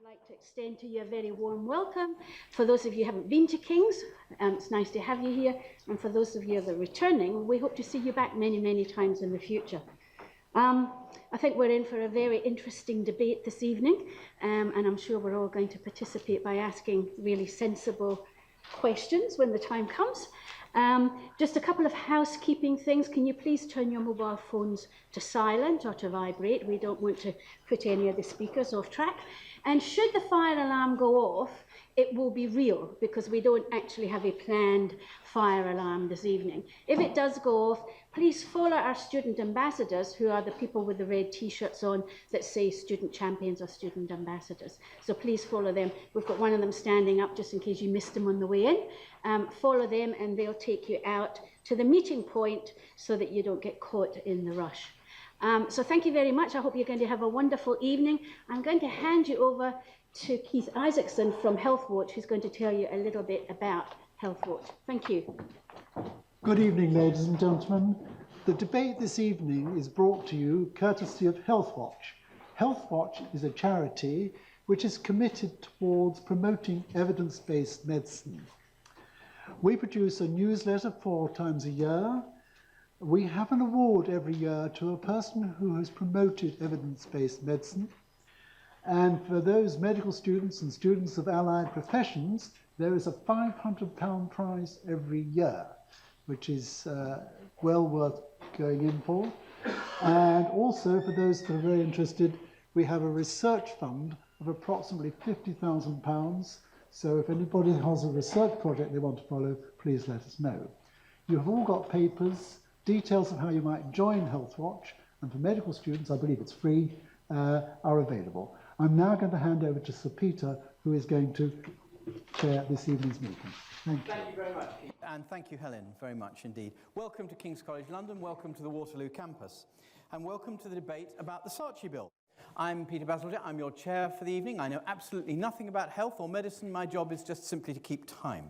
like to extend to you a very warm welcome. For those of you who haven't been to King's, it's nice to have you here. And for those of you that are returning, we hope to see you back many, many times in the future. I think we're in for a very interesting debate this evening, and I'm sure we're all going to participate by asking really sensible questions when the time comes. Just a couple of housekeeping things. Can you please turn your mobile phones to silent or to vibrate? We don't want to put any of the speakers off track. And should the fire alarm go off, it will be real because we don't actually have a planned fire alarm this evening. If it does go off, please follow our student ambassadors, who are the people with the red t-shirts on that say student champions or student ambassadors. So please follow them. We've got one of them standing up just in case you missed them on the way in. Follow them and they'll take you out to the meeting point so that you don't get caught in the rush. So thank you very much. I hope you're going to have a wonderful evening. I'm going to hand you over to Keith Isaacson from Healthwatch, who's going to tell you a little bit about Healthwatch. Thank you. Good evening, ladies and gentlemen. The debate this evening is brought to you courtesy of Healthwatch. Healthwatch is a charity which is committed towards promoting evidence-based medicine. We produce a newsletter 4 times a year. We have an award every year to a person who has promoted evidence-based medicine. And for those medical students and students of allied professions, there is a £500 prize every year, which is well worth going in for. And also, for those that are very interested, we have a research fund of approximately £50,000. So if anybody has a research project they want to follow, please let us know. You have all got papers, details of how you might join Healthwatch, and for medical students, I believe it's free, are available. I'm now going to hand over to Sir Peter, who is going to chair this evening's meeting. Thank you. Thank you very much, Keith. And thank you, Helen, very much indeed. Welcome to King's College London, welcome to the Waterloo campus, and welcome to the debate about the Saatchi Bill. I'm Peter Bazalgette, I'm your chair for the evening. I know absolutely nothing about health or medicine. My job is just simply to keep time.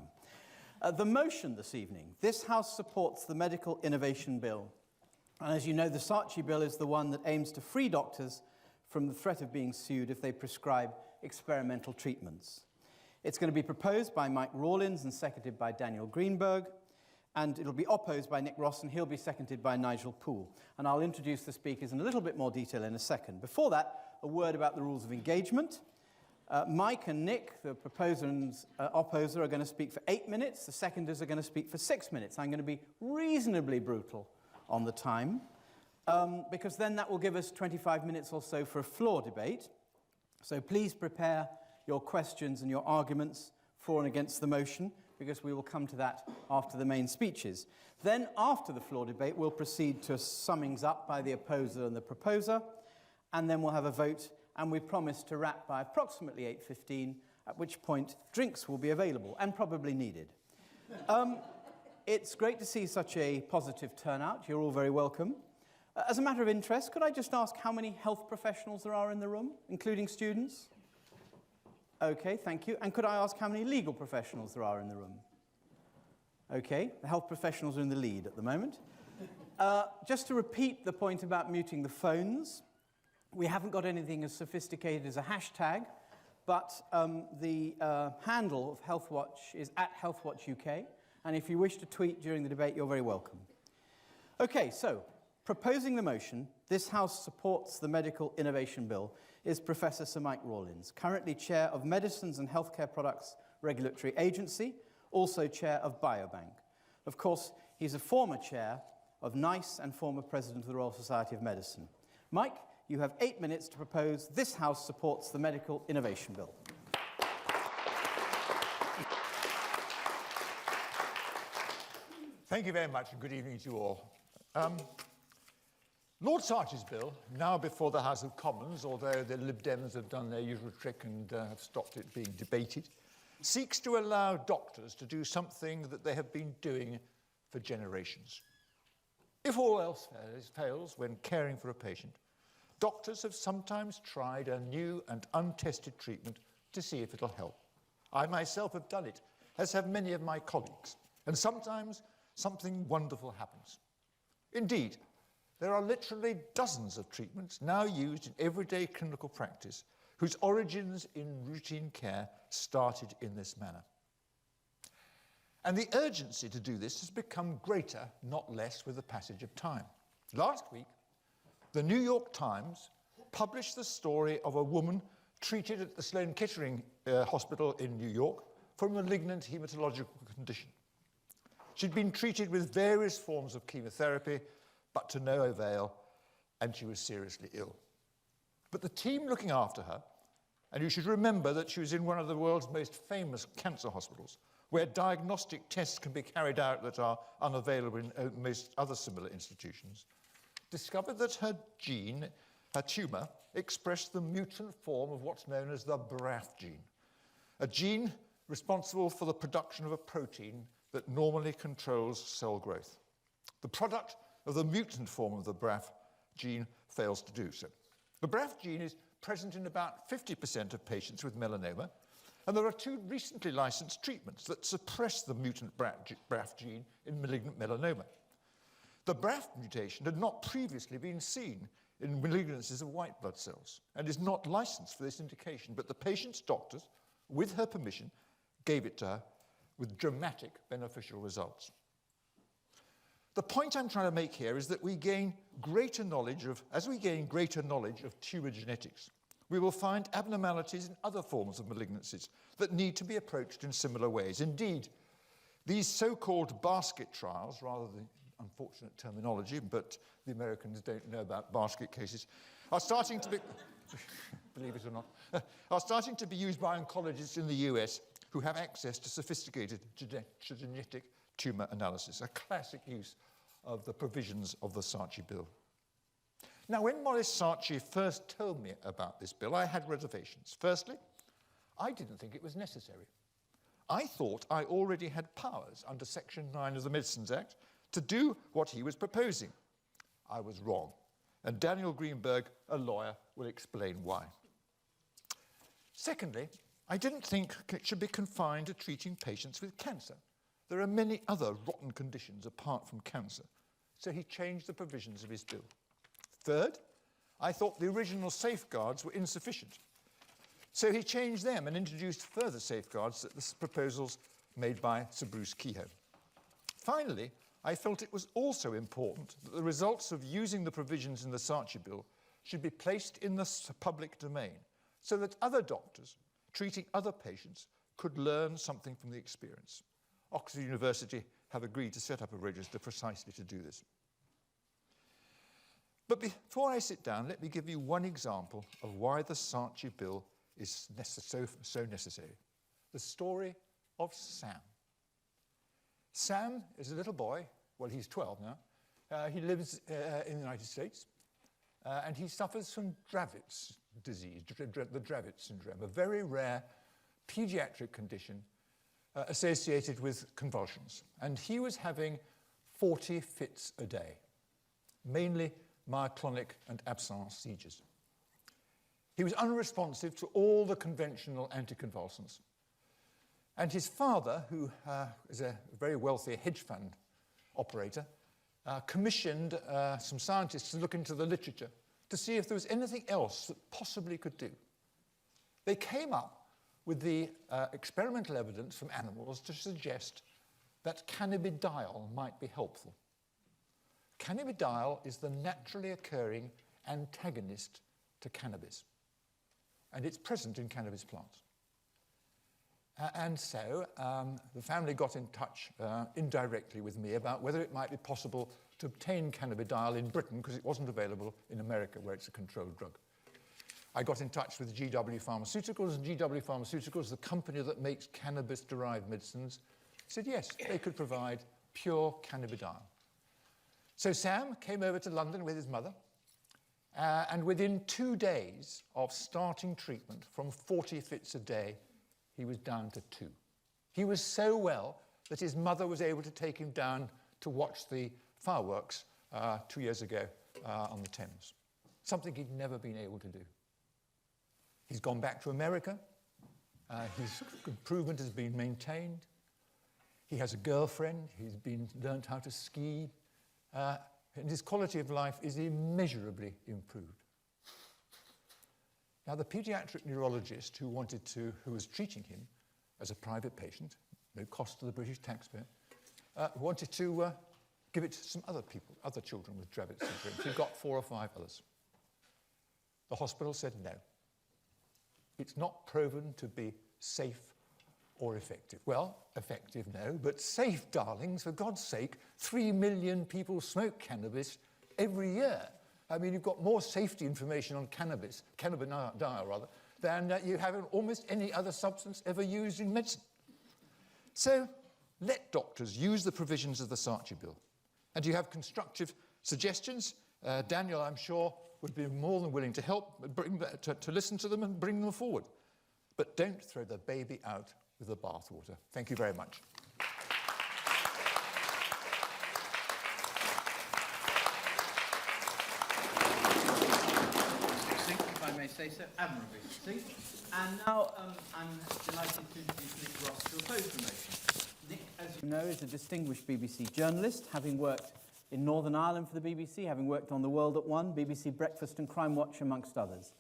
The motion this evening: this House supports the Medical Innovation Bill. And as you know, the Saatchi Bill is the one that aims to free doctors from the threat of being sued if they prescribe experimental treatments. It's going to be proposed by Mike Rawlins and seconded by Daniel Greenberg, and it'll be opposed by Nick Ross, and he'll be seconded by Nigel Poole. And I'll introduce the speakers in a little bit more detail in a second. Before that, a word about the rules of engagement. Mike and Nick, the proposer and opposer, are going to speak for 8 minutes. The seconders are going to speak for 6 minutes. I'm going to be reasonably brutal on the time, because then that will give us 25 minutes or so for a floor debate. So please prepare your questions and your arguments for and against the motion, because we will come to that after the main speeches. Then, after the floor debate, we'll proceed to summings up by the opposer and the proposer, and then we'll have a vote, and we promise to wrap by approximately 8:15, at which point drinks will be available, and probably needed. It's great to see such a positive turnout. You're all very welcome. As a matter of interest, could I just ask how many health professionals there are in the room, including students? Okay, thank you. And could I ask how many legal professionals there are in the room? Okay, the health professionals are in the lead at the moment. Just to repeat the point about muting the phones, we haven't got anything as sophisticated as a hashtag, but the handle of Healthwatch is @HealthWatchUK, and if you wish to tweet during the debate, you're very welcome. Okay, so proposing the motion, this House supports the Medical Innovation Bill, is Professor Sir Mike Rawlins, currently Chair of Medicines and Healthcare Products Regulatory Agency, also Chair of Biobank. Of course, he's a former Chair of NICE and former President of the Royal Society of Medicine. Mike, you have 8 minutes to propose this House supports the Medical Innovation Bill. Thank you very much, and good evening to you all. Lord Saatchi's bill, now before the House of Commons, although the Lib Dems have done their usual trick and have stopped it being debated, seeks to allow doctors to do something that they have been doing for generations. If all else fails when caring for a patient, doctors have sometimes tried a new and untested treatment to see if it'll help. I myself have done it, as have many of my colleagues, and sometimes something wonderful happens. Indeed, there are literally dozens of treatments now used in everyday clinical practice whose origins in routine care started in this manner. And the urgency to do this has become greater, not less, with the passage of time. Last week, the New York Times published the story of a woman treated at the Sloan Kettering Hospital in New York for a malignant hematological condition. She'd been treated with various forms of chemotherapy, but to no avail, and she was seriously ill. But the team looking after her, and you should remember that she was in one of the world's most famous cancer hospitals, where diagnostic tests can be carried out that are unavailable in most other similar institutions, discovered that her gene, her tumour, expressed the mutant form of what's known as the BRAF gene, a gene responsible for the production of a protein that normally controls cell growth. The product of the mutant form of the BRAF gene fails to do so. The BRAF gene is present in about 50% of patients with melanoma, and there are 2 recently licensed treatments that suppress the mutant BRAF gene in malignant melanoma. The BRAF mutation had not previously been seen in malignancies of white blood cells and is not licensed for this indication, but the patient's doctors, with her permission, gave it to her with dramatic beneficial results. The point I'm trying to make here is that as we gain greater knowledge of tumour genetics, we will find abnormalities in other forms of malignancies that need to be approached in similar ways. Indeed, these so-called basket trials, rather than unfortunate terminology, but the Americans don't know about basket cases, are starting to be, believe it or not, are starting to be used by oncologists in the US who have access to sophisticated genetic tumour analysis, a classic use of the provisions of the Saatchi Bill. Now, when Maurice Saatchi first told me about this bill, I had reservations. Firstly, I didn't think it was necessary. I thought I already had powers under Section 9 of the Medicines Act to do what he was proposing. I was wrong, and Daniel Greenberg, a lawyer, will explain why. Secondly, I didn't think it should be confined to treating patients with cancer. There are many other rotten conditions apart from cancer, so he changed the provisions of his bill. Third, I thought the original safeguards were insufficient, so he changed them and introduced further safeguards at the proposals made by Sir Bruce Kehoe. Finally, I felt it was also important that the results of using the provisions in the Saatchi Bill should be placed in the public domain so that other doctors treating other patients could learn something from the experience. Oxford University have agreed to set up a register precisely to do this. But before I sit down, let me give you one example of why the Saatchi Bill is so necessary. The story of Sam. Sam is a little boy. Well, he's 12 now. He lives in the United States, and he suffers from Dravet's disease, the Dravet syndrome, a very rare pediatric condition associated with convulsions. And he was having 40 fits a day, mainly myoclonic and absence seizures. He was unresponsive to all the conventional anticonvulsants. And his father, who is a very wealthy hedge fund operator, commissioned some scientists to look into the literature to see if there was anything else that possibly could do. They came up with the experimental evidence from animals to suggest that cannabidiol might be helpful. Cannabidiol is the naturally occurring antagonist to cannabis, and it's present in cannabis plants. And so the family got in touch indirectly with me about whether it might be possible to obtain cannabidiol in Britain because it wasn't available in America, where it's a controlled drug. I got in touch with GW Pharmaceuticals, and GW Pharmaceuticals, the company that makes cannabis-derived medicines, said yes, they could provide pure cannabidiol. So Sam came over to London with his mother, and within 2 days of starting treatment, from 40 fits a day, he was down to 2. He was so well that his mother was able to take him down to watch the fireworks 2 years ago on the Thames, something he'd never been able to do. He's gone back to America. His improvement has been maintained. He has a girlfriend. He's learned how to ski. And his quality of life is immeasurably improved. Now, the paediatric neurologist who was treating him as a private patient, no cost to the British taxpayer, wanted to give it to some other people, other children with Dravet syndrome. So he got 4 or 5 others. The hospital said no. It's not proven to be safe or effective. Well, effective, no, but safe, darlings, for God's sake. 3 million people smoke cannabis every year. I mean, you've got more safety information on cannabidiol rather, than you have in almost any other substance ever used in medicine. So let doctors use the provisions of the Saatchi Bill. And do you have constructive suggestions? Daniel, I'm sure, would be more than willing to help, to listen to them and bring them forward. But don't throw the baby out with the bathwater. Thank you very much. If I may say so, admirably succinct. And now I'm delighted to introduce Nick Ross to oppose the motion. Nick, as you know, is a distinguished BBC journalist, having worked in Northern Ireland for the BBC, having worked on The World at One, BBC Breakfast and Crime Watch, amongst others.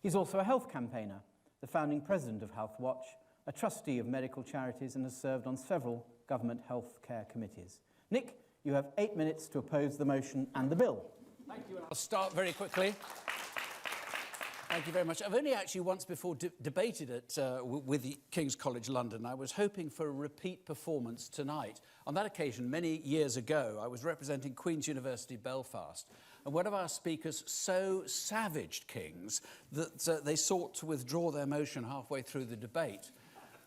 He's also a health campaigner, the founding president of Health Watch, a trustee of medical charities, and has served on several government health care committees. Nick, you have 8 minutes to oppose the motion and the bill. Thank you. I'll start very quickly. Thank you very much. I've only actually once before debated it with the King's College London. I was hoping for a repeat performance tonight. On that occasion, many years ago, I was representing Queen's University Belfast, and one of our speakers so savaged King's that they sought to withdraw their motion halfway through the debate.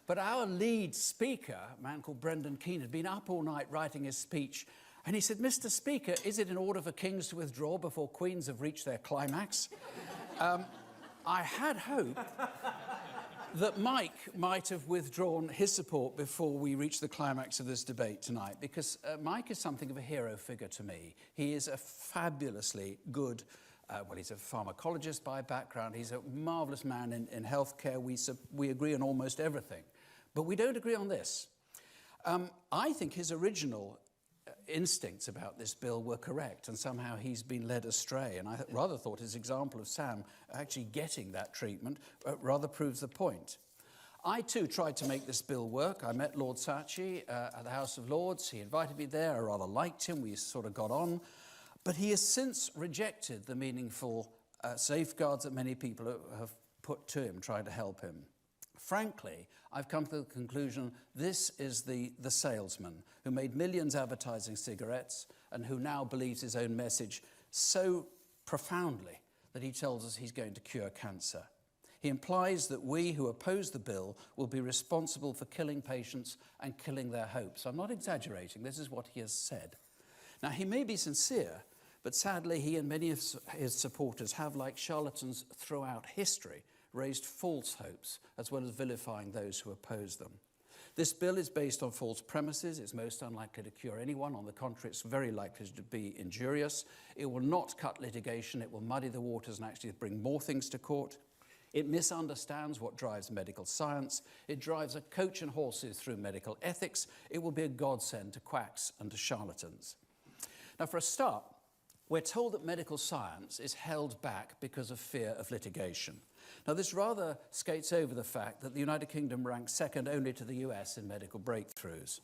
But our lead speaker, a man called Brendan Keane, had been up all night writing his speech, and he said, "Mr. Speaker, is it in order for Kings to withdraw before Queens have reached their climax?" I had hoped that Mike might have withdrawn his support before we reach the climax of this debate tonight, because Mike is something of a hero figure to me. He is a fabulously good, well, he's a pharmacologist by background. He's a marvellous man in healthcare. We agree on almost everything. But we don't agree on this. I think his original instincts about this bill were correct, and somehow he's been led astray. And I rather thought his example of Sam actually getting that treatment rather proves the point. I too tried to make this bill work. I met Lord Saatchi at the House of Lords. He invited me there. I rather liked him. We sort of got on. But he has since rejected the meaningful safeguards that many people have put to him, trying to help him. Frankly, I've come to the conclusion this is the salesman who made millions advertising cigarettes and who now believes his own message so profoundly that he tells us he's going to cure cancer. He implies that we who oppose the bill will be responsible for killing patients and killing their hopes. I'm not exaggerating. This is what he has said. Now, he may be sincere, but sadly he and many of his supporters have, like charlatans throughout history, raised false hopes, as well as vilifying those who oppose them. This bill is based on false premises. It's most unlikely to cure anyone. On the contrary, it's very likely to be injurious. It will not cut litigation. It will muddy the waters and actually bring more things to court. It misunderstands what drives medical science. It drives a coach and horses through medical ethics. It will be a godsend to quacks and to charlatans. Now, for a start, we're told that medical science is held back because of fear of litigation. Now, this rather skates over the fact that the United Kingdom ranks second only to the US in medical breakthroughs.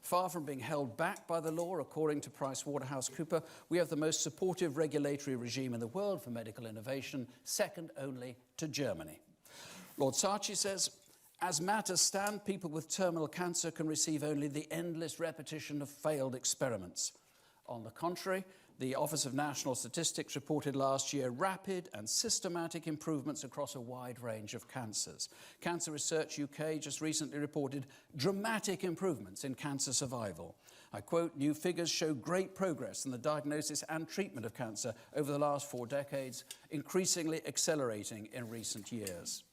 Far from being held back by the law, according to PricewaterhouseCoopers, we have the most supportive regulatory regime in the world for medical innovation, second only to Germany. Lord Saatchi says, as matters stand, people with terminal cancer can receive only the endless repetition of failed experiments. On the contrary, the Office of National Statistics reported last year rapid and systematic improvements across a wide range of cancers. Cancer Research UK just recently reported dramatic improvements in cancer survival. I quote, "New figures show great progress in the diagnosis and treatment of cancer over the last 4 decades, increasingly accelerating in recent years."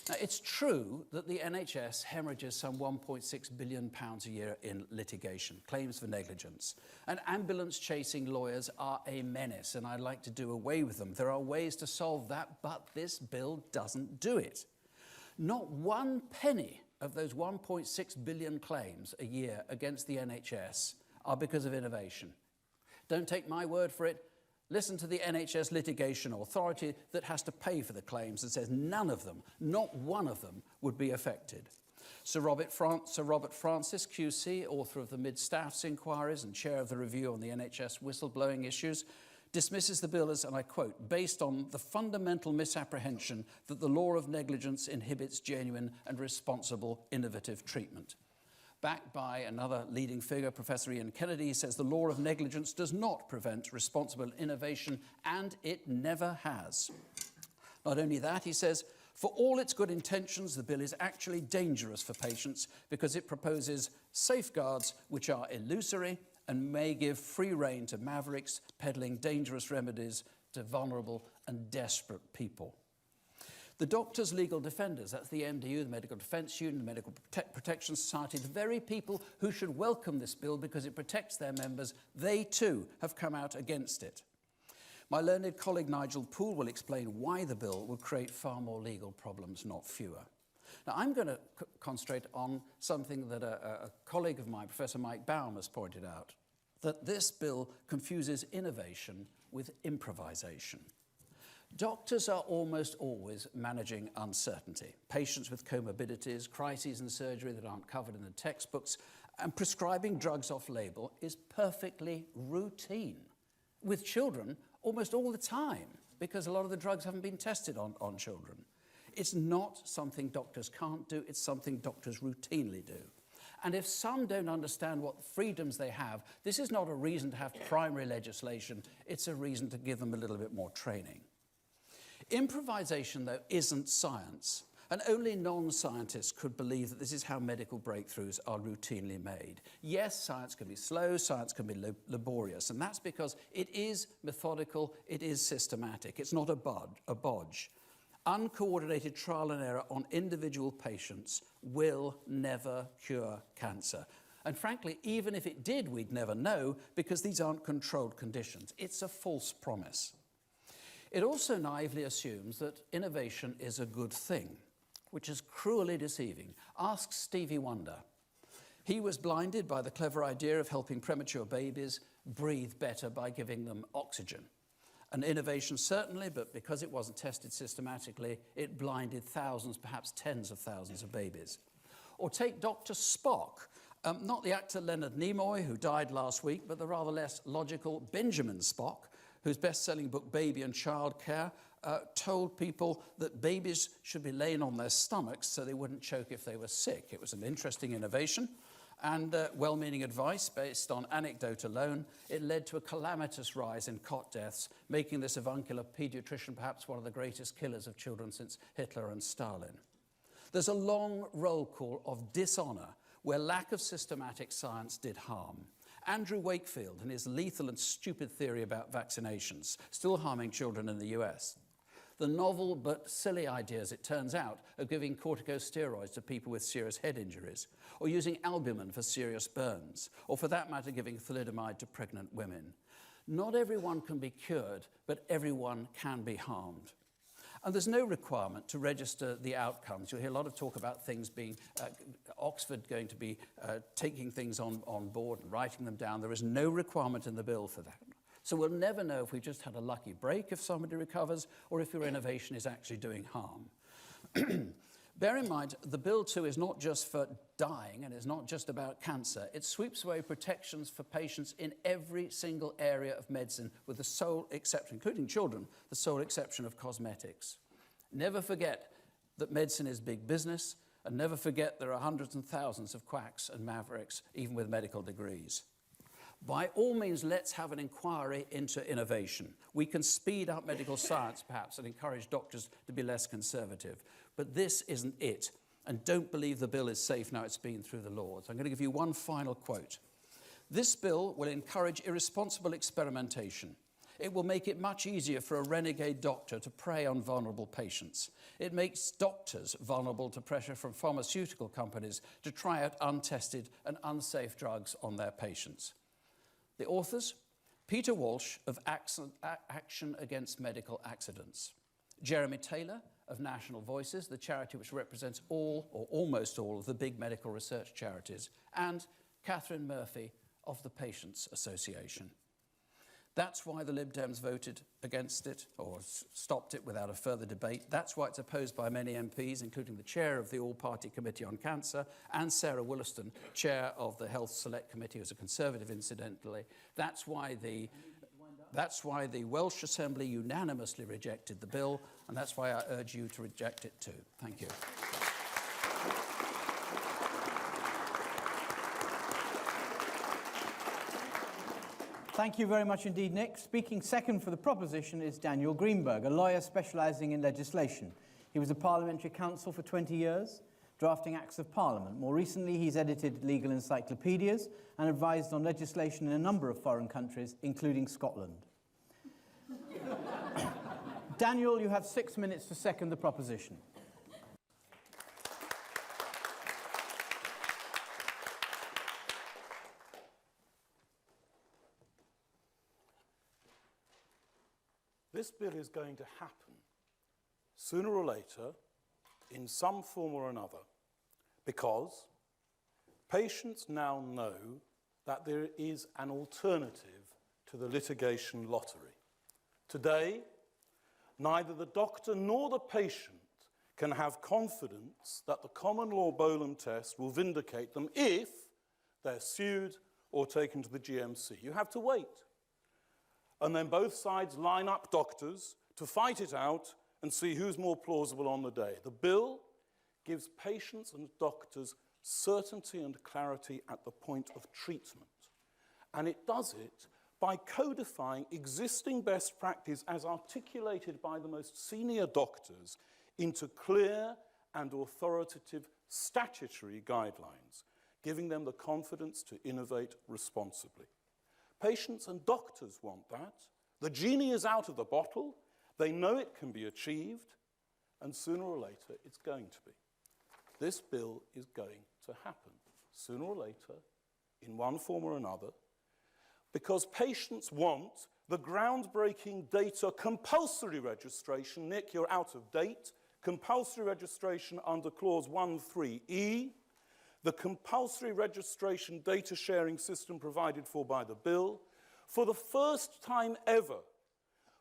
Now, it's true that the NHS hemorrhages some £1.6 billion a year in litigation, claims for negligence. And ambulance-chasing lawyers are a menace, and I'd like to do away with them. There are ways to solve that, but this bill doesn't do it. Not one penny of those 1.6 billion claims a year against the NHS are because of innovation. Don't take my word for it. Listen to the NHS litigation authority that has to pay for the claims and says none of them, not one of them, would be affected. Sir Robert Francis, QC, author of the Mid-Staffs Inquiries and chair of the review on the NHS whistleblowing issues, dismisses the bill as, and I quote, based on the fundamental misapprehension that the law of negligence inhibits genuine and responsible innovative treatment. Backed by another leading figure, Professor Ian Kennedy, he says the law of negligence does not prevent responsible innovation, and it never has. Not only that, he says, for all its good intentions, the bill is actually dangerous for patients because it proposes safeguards which are illusory and may give free rein to mavericks peddling dangerous remedies to vulnerable and desperate people. The Doctors' Legal Defenders, that's the MDU, the Medical Defence Union, the Medical Protection Society, the very people who should welcome this bill because it protects their members, they too have come out against it. My learned colleague Nigel Poole will explain why the bill will create far more legal problems, not fewer. Now, I'm going to concentrate on something that a colleague of mine, Professor Mike Baum, has pointed out, that this bill confuses innovation with improvisation. Doctors are almost always managing uncertainty. Patients with comorbidities, crises in surgery that aren't covered in the textbooks, and prescribing drugs off-label is perfectly routine. With children, almost all the time, because a lot of the drugs haven't been tested on children. It's not something doctors can't do, it's something doctors routinely do. And if some don't understand what freedoms they have, this is not a reason to have primary legislation, it's a reason to give them a little bit more training. Improvisation, though, isn't science, and only non-scientists could believe that this is how medical breakthroughs are routinely made. Yes, science can be slow, science can be laborious, and that's because it is methodical, it is systematic, it's not a bodge. Uncoordinated trial and error on individual patients will never cure cancer. And frankly, even if it did, we'd never know because these aren't controlled conditions. It's a false promise. It also naively assumes that innovation is a good thing, which is cruelly deceiving. Ask Stevie Wonder. He was blinded by the clever idea of helping premature babies breathe better by giving them oxygen. An innovation certainly, but because it wasn't tested systematically, it blinded thousands, perhaps tens of thousands of babies. Or take Dr. Spock, not the actor Leonard Nimoy, who died last week, but the rather less logical Benjamin Spock, whose best-selling book Baby and Child Care told people that babies should be laying on their stomachs so they wouldn't choke if they were sick. It was an interesting innovation and well-meaning advice based on anecdote alone. It led to a calamitous rise in cot deaths, making this avuncular pediatrician perhaps one of the greatest killers of children since Hitler and Stalin. There's a long roll call of dishonor where lack of systematic science did harm. Andrew Wakefield and his lethal and stupid theory about vaccinations, still harming children in the US. The novel but silly ideas, it turns out, of giving corticosteroids to people with serious head injuries, or using albumin for serious burns, or for that matter, giving thalidomide to pregnant women. Not everyone can be cured, but everyone can be harmed. And there's no requirement to register the outcomes. You'll hear a lot of talk about things being, Oxford going to be taking things on board and writing them down. There is no requirement in the bill for that. So we'll never know if we've just had a lucky break if somebody recovers or if your innovation is actually doing harm. Bear in mind, the bill too is not just for dying and it's not just about cancer. It sweeps away protections for patients in every single area of medicine with the sole exception, including children, the sole exception of cosmetics. Never forget that medicine is big business, and never forget there are hundreds and thousands of quacks and mavericks, even with medical degrees. By all means, let's have an inquiry into innovation. We can speed up medical science, perhaps, and encourage doctors to be less conservative. But this isn't it. And don't believe the bill is safe now it's been through the Lords. I'm going to give you one final quote. This bill will encourage irresponsible experimentation. It will make it much easier for a renegade doctor to prey on vulnerable patients. It makes doctors vulnerable to pressure from pharmaceutical companies to try out untested and unsafe drugs on their patients. The authors, Peter Walsh of Action Against Medical Accidents, Jeremy Taylor of National Voices, the charity which represents all or almost all of the big medical research charities, and Catherine Murphy of the Patients Association. That's why the Lib Dems voted against it, or stopped it without a further debate. That's why it's opposed by many MPs, including the chair of the All-Party Committee on Cancer, and Sarah Wollaston, chair of the Health Select Committee, who's a Conservative, incidentally. That's why the Welsh Assembly unanimously rejected the bill, and that's why I urge you to reject it too. Thank you. Thank you very much indeed, Nick. Speaking second for the proposition is Daniel Greenberg, a lawyer specialising in legislation. He was a parliamentary counsel for 20 years, drafting Acts of Parliament. More recently, he's edited legal encyclopedias and advised on legislation in a number of foreign countries, including Scotland. Daniel, you have 6 minutes to second the proposition. This bill is going to happen sooner or later in some form or another because patients now know that there is an alternative to the litigation lottery. Today, neither the doctor nor the patient can have confidence that the common law Bolam test will vindicate them if they're sued or taken to the GMC. You have to wait. And then both sides line up doctors to fight it out and see who's more plausible on the day. The bill gives patients and doctors certainty and clarity at the point of treatment. And it does it by codifying existing best practice as articulated by the most senior doctors into clear and authoritative statutory guidelines, giving them the confidence to innovate responsibly. Patients and doctors want that. The genie is out of the bottle. They know it can be achieved. And sooner or later, it's going to be. This bill is going to happen sooner or later, in one form or another, because patients want the groundbreaking data compulsory registration. Nick, you're out of date. Compulsory registration under clause 1(3)(e). The compulsory registration data sharing system provided for by the bill. For the first time ever,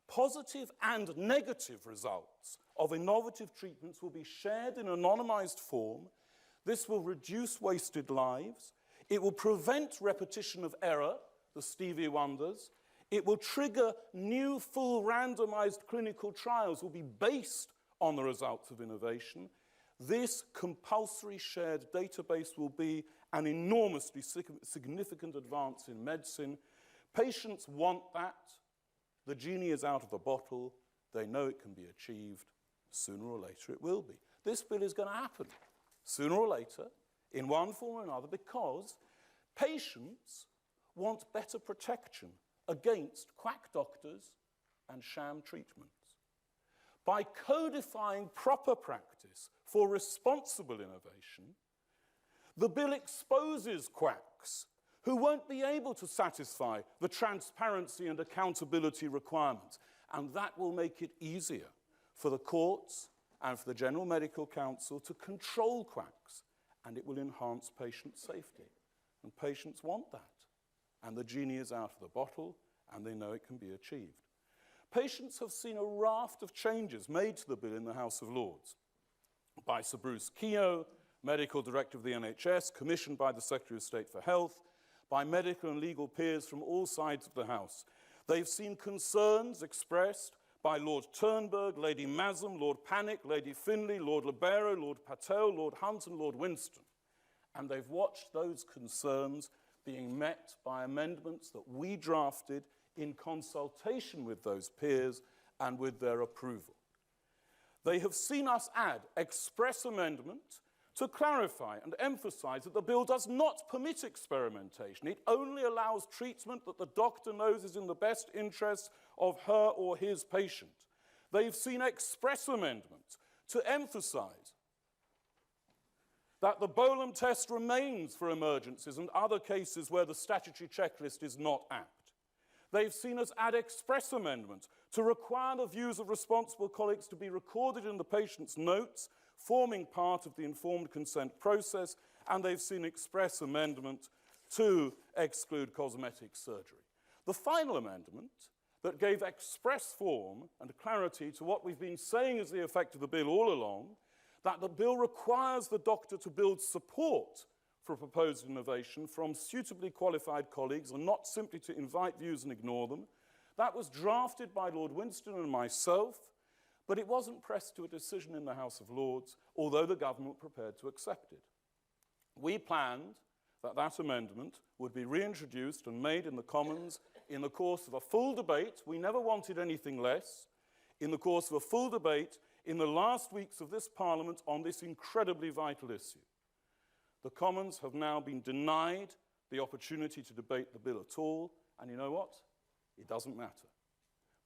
positive and negative results of innovative treatments will be shared in anonymized form. This will reduce wasted lives. It will prevent repetition of error, the Stevie Wonders. It will trigger new full randomized clinical trials will be based on the results of innovation. This compulsory shared database will be an enormously significant advance in medicine. Patients want that. The genie is out of the bottle. They know it can be achieved. Sooner or later it will be. This bill is going to happen sooner or later in one form or another because patients want better protection against quack doctors and sham treatments. By codifying proper practice for responsible innovation, the bill exposes quacks who won't be able to satisfy the transparency and accountability requirements. And that will make it easier for the courts and for the General Medical Council to control quacks, and it will enhance patient safety. And patients want that. And the genie is out of the bottle, and they know it can be achieved. Patients have seen a raft of changes made to the bill in the House of Lords by Sir Bruce Keogh, Medical Director of the NHS, commissioned by the Secretary of State for Health, by medical and legal peers from all sides of the House. They've seen concerns expressed by Lord Turnberg, Lady Masham, Lord Pannick, Lady Finlay, Lord Libero, Lord Patel, Lord Hunt and Lord Winston. And they've watched those concerns being met by amendments that we drafted in consultation with those peers and with their approval. They have seen us add express amendment to clarify and emphasize that the bill does not permit experimentation. It only allows treatment that the doctor knows is in the best interest of her or his patient. They've seen express amendment to emphasize that the Bolam test remains for emergencies and other cases where the statutory checklist is not apt. They've seen us add express amendment to require the views of responsible colleagues to be recorded in the patient's notes, forming part of the informed consent process, and they've seen express amendment to exclude cosmetic surgery. The final amendment that gave express form and clarity to what we've been saying is the effect of the bill all along, that the bill requires the doctor to build support for proposed innovation from suitably qualified colleagues and not simply to invite views and ignore them. That was drafted by Lord Winston and myself, but it wasn't pressed to a decision in the House of Lords, although the government prepared to accept it. We planned that that amendment would be reintroduced and made in the Commons in the course of a full debate. We never wanted anything less. In the course of a full debate in the last weeks of this Parliament on this incredibly vital issue. The Commons have now been denied the opportunity to debate the bill at all, and you know what? It doesn't matter,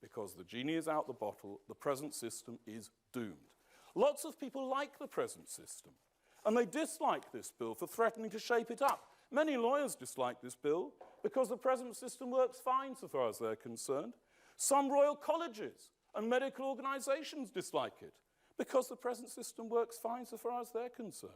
because the genie is out the bottle, the present system is doomed. Lots of people like the present system, and they dislike this bill for threatening to shape it up. Many lawyers dislike this bill because the present system works fine so far as they're concerned. Some royal colleges and medical organisations dislike it because the present system works fine so far as they're concerned.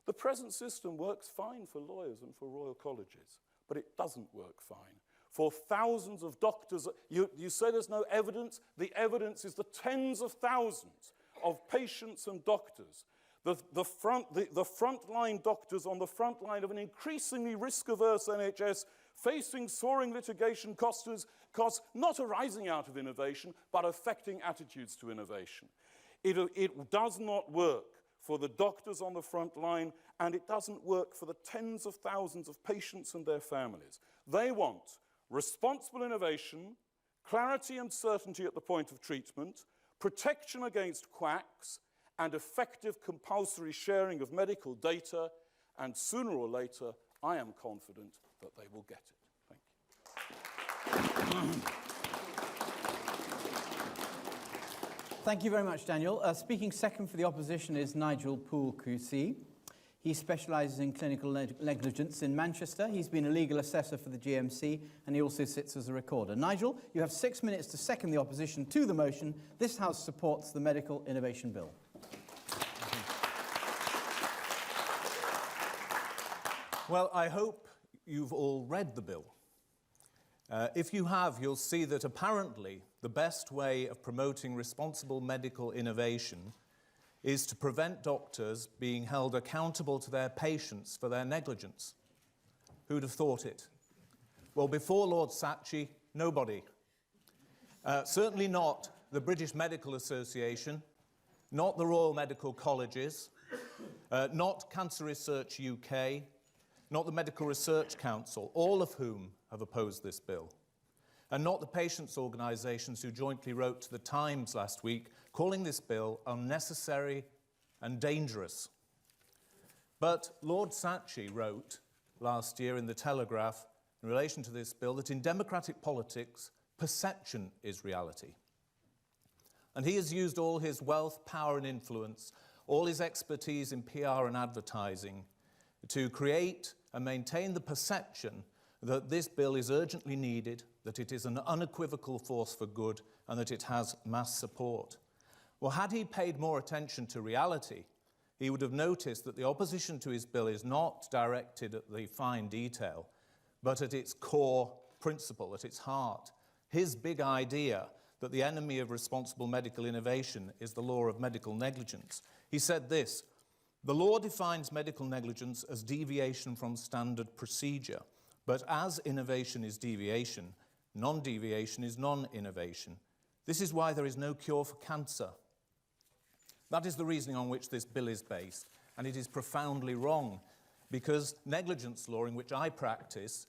The present system works fine for lawyers and for royal colleges, but it doesn't work fine for thousands of doctors. You say there's no evidence. The evidence is the tens of thousands of patients and doctors. The frontline doctors on the front line of an increasingly risk-averse NHS facing soaring litigation costs not arising out of innovation, but affecting attitudes to innovation. It does not work for the doctors on the front line, and it doesn't work for the tens of thousands of patients and their families. They want responsible innovation, clarity and certainty at the point of treatment, protection against quacks, and effective compulsory sharing of medical data, and sooner or later, I am confident that they will get it. Thank you. Thank you very much, Daniel. Speaking second for the opposition is Nigel Poole-QC. He specialises in clinical negligence in Manchester. He's been a legal assessor for the GMC, and he also sits as a recorder. Nigel, you have 6 minutes to second the opposition to the motion. This House supports the Medical Innovation Bill. Well, I hope you've all read the bill. If you have, you'll see that apparently the best way of promoting responsible medical innovation is to prevent doctors being held accountable to their patients for their negligence. Who'd have thought it? Well, before Lord Saatchi, nobody. Certainly not the British Medical Association, not the Royal Medical Colleges, not Cancer Research UK, not the Medical Research Council, all of whom have opposed this bill, and not the patients' organisations who jointly wrote to the Times last week calling this bill unnecessary and dangerous. But Lord Saatchi wrote last year in the Telegraph in relation to this bill that in democratic politics, perception is reality. And he has used all his wealth, power and influence, all his expertise in PR and advertising to create and maintain the perception that this bill is urgently needed, that it is an unequivocal force for good, and that it has mass support. Well, had he paid more attention to reality, he would have noticed that the opposition to his bill is not directed at the fine detail, but at its core principle, at its heart. His big idea that the enemy of responsible medical innovation is the law of medical negligence. He said this: "The law defines medical negligence as deviation from standard procedure, but as innovation is deviation, non-deviation is non-innovation. This is why there is no cure for cancer." That is the reasoning on which this bill is based, and it is profoundly wrong, because negligence law, in which I practice,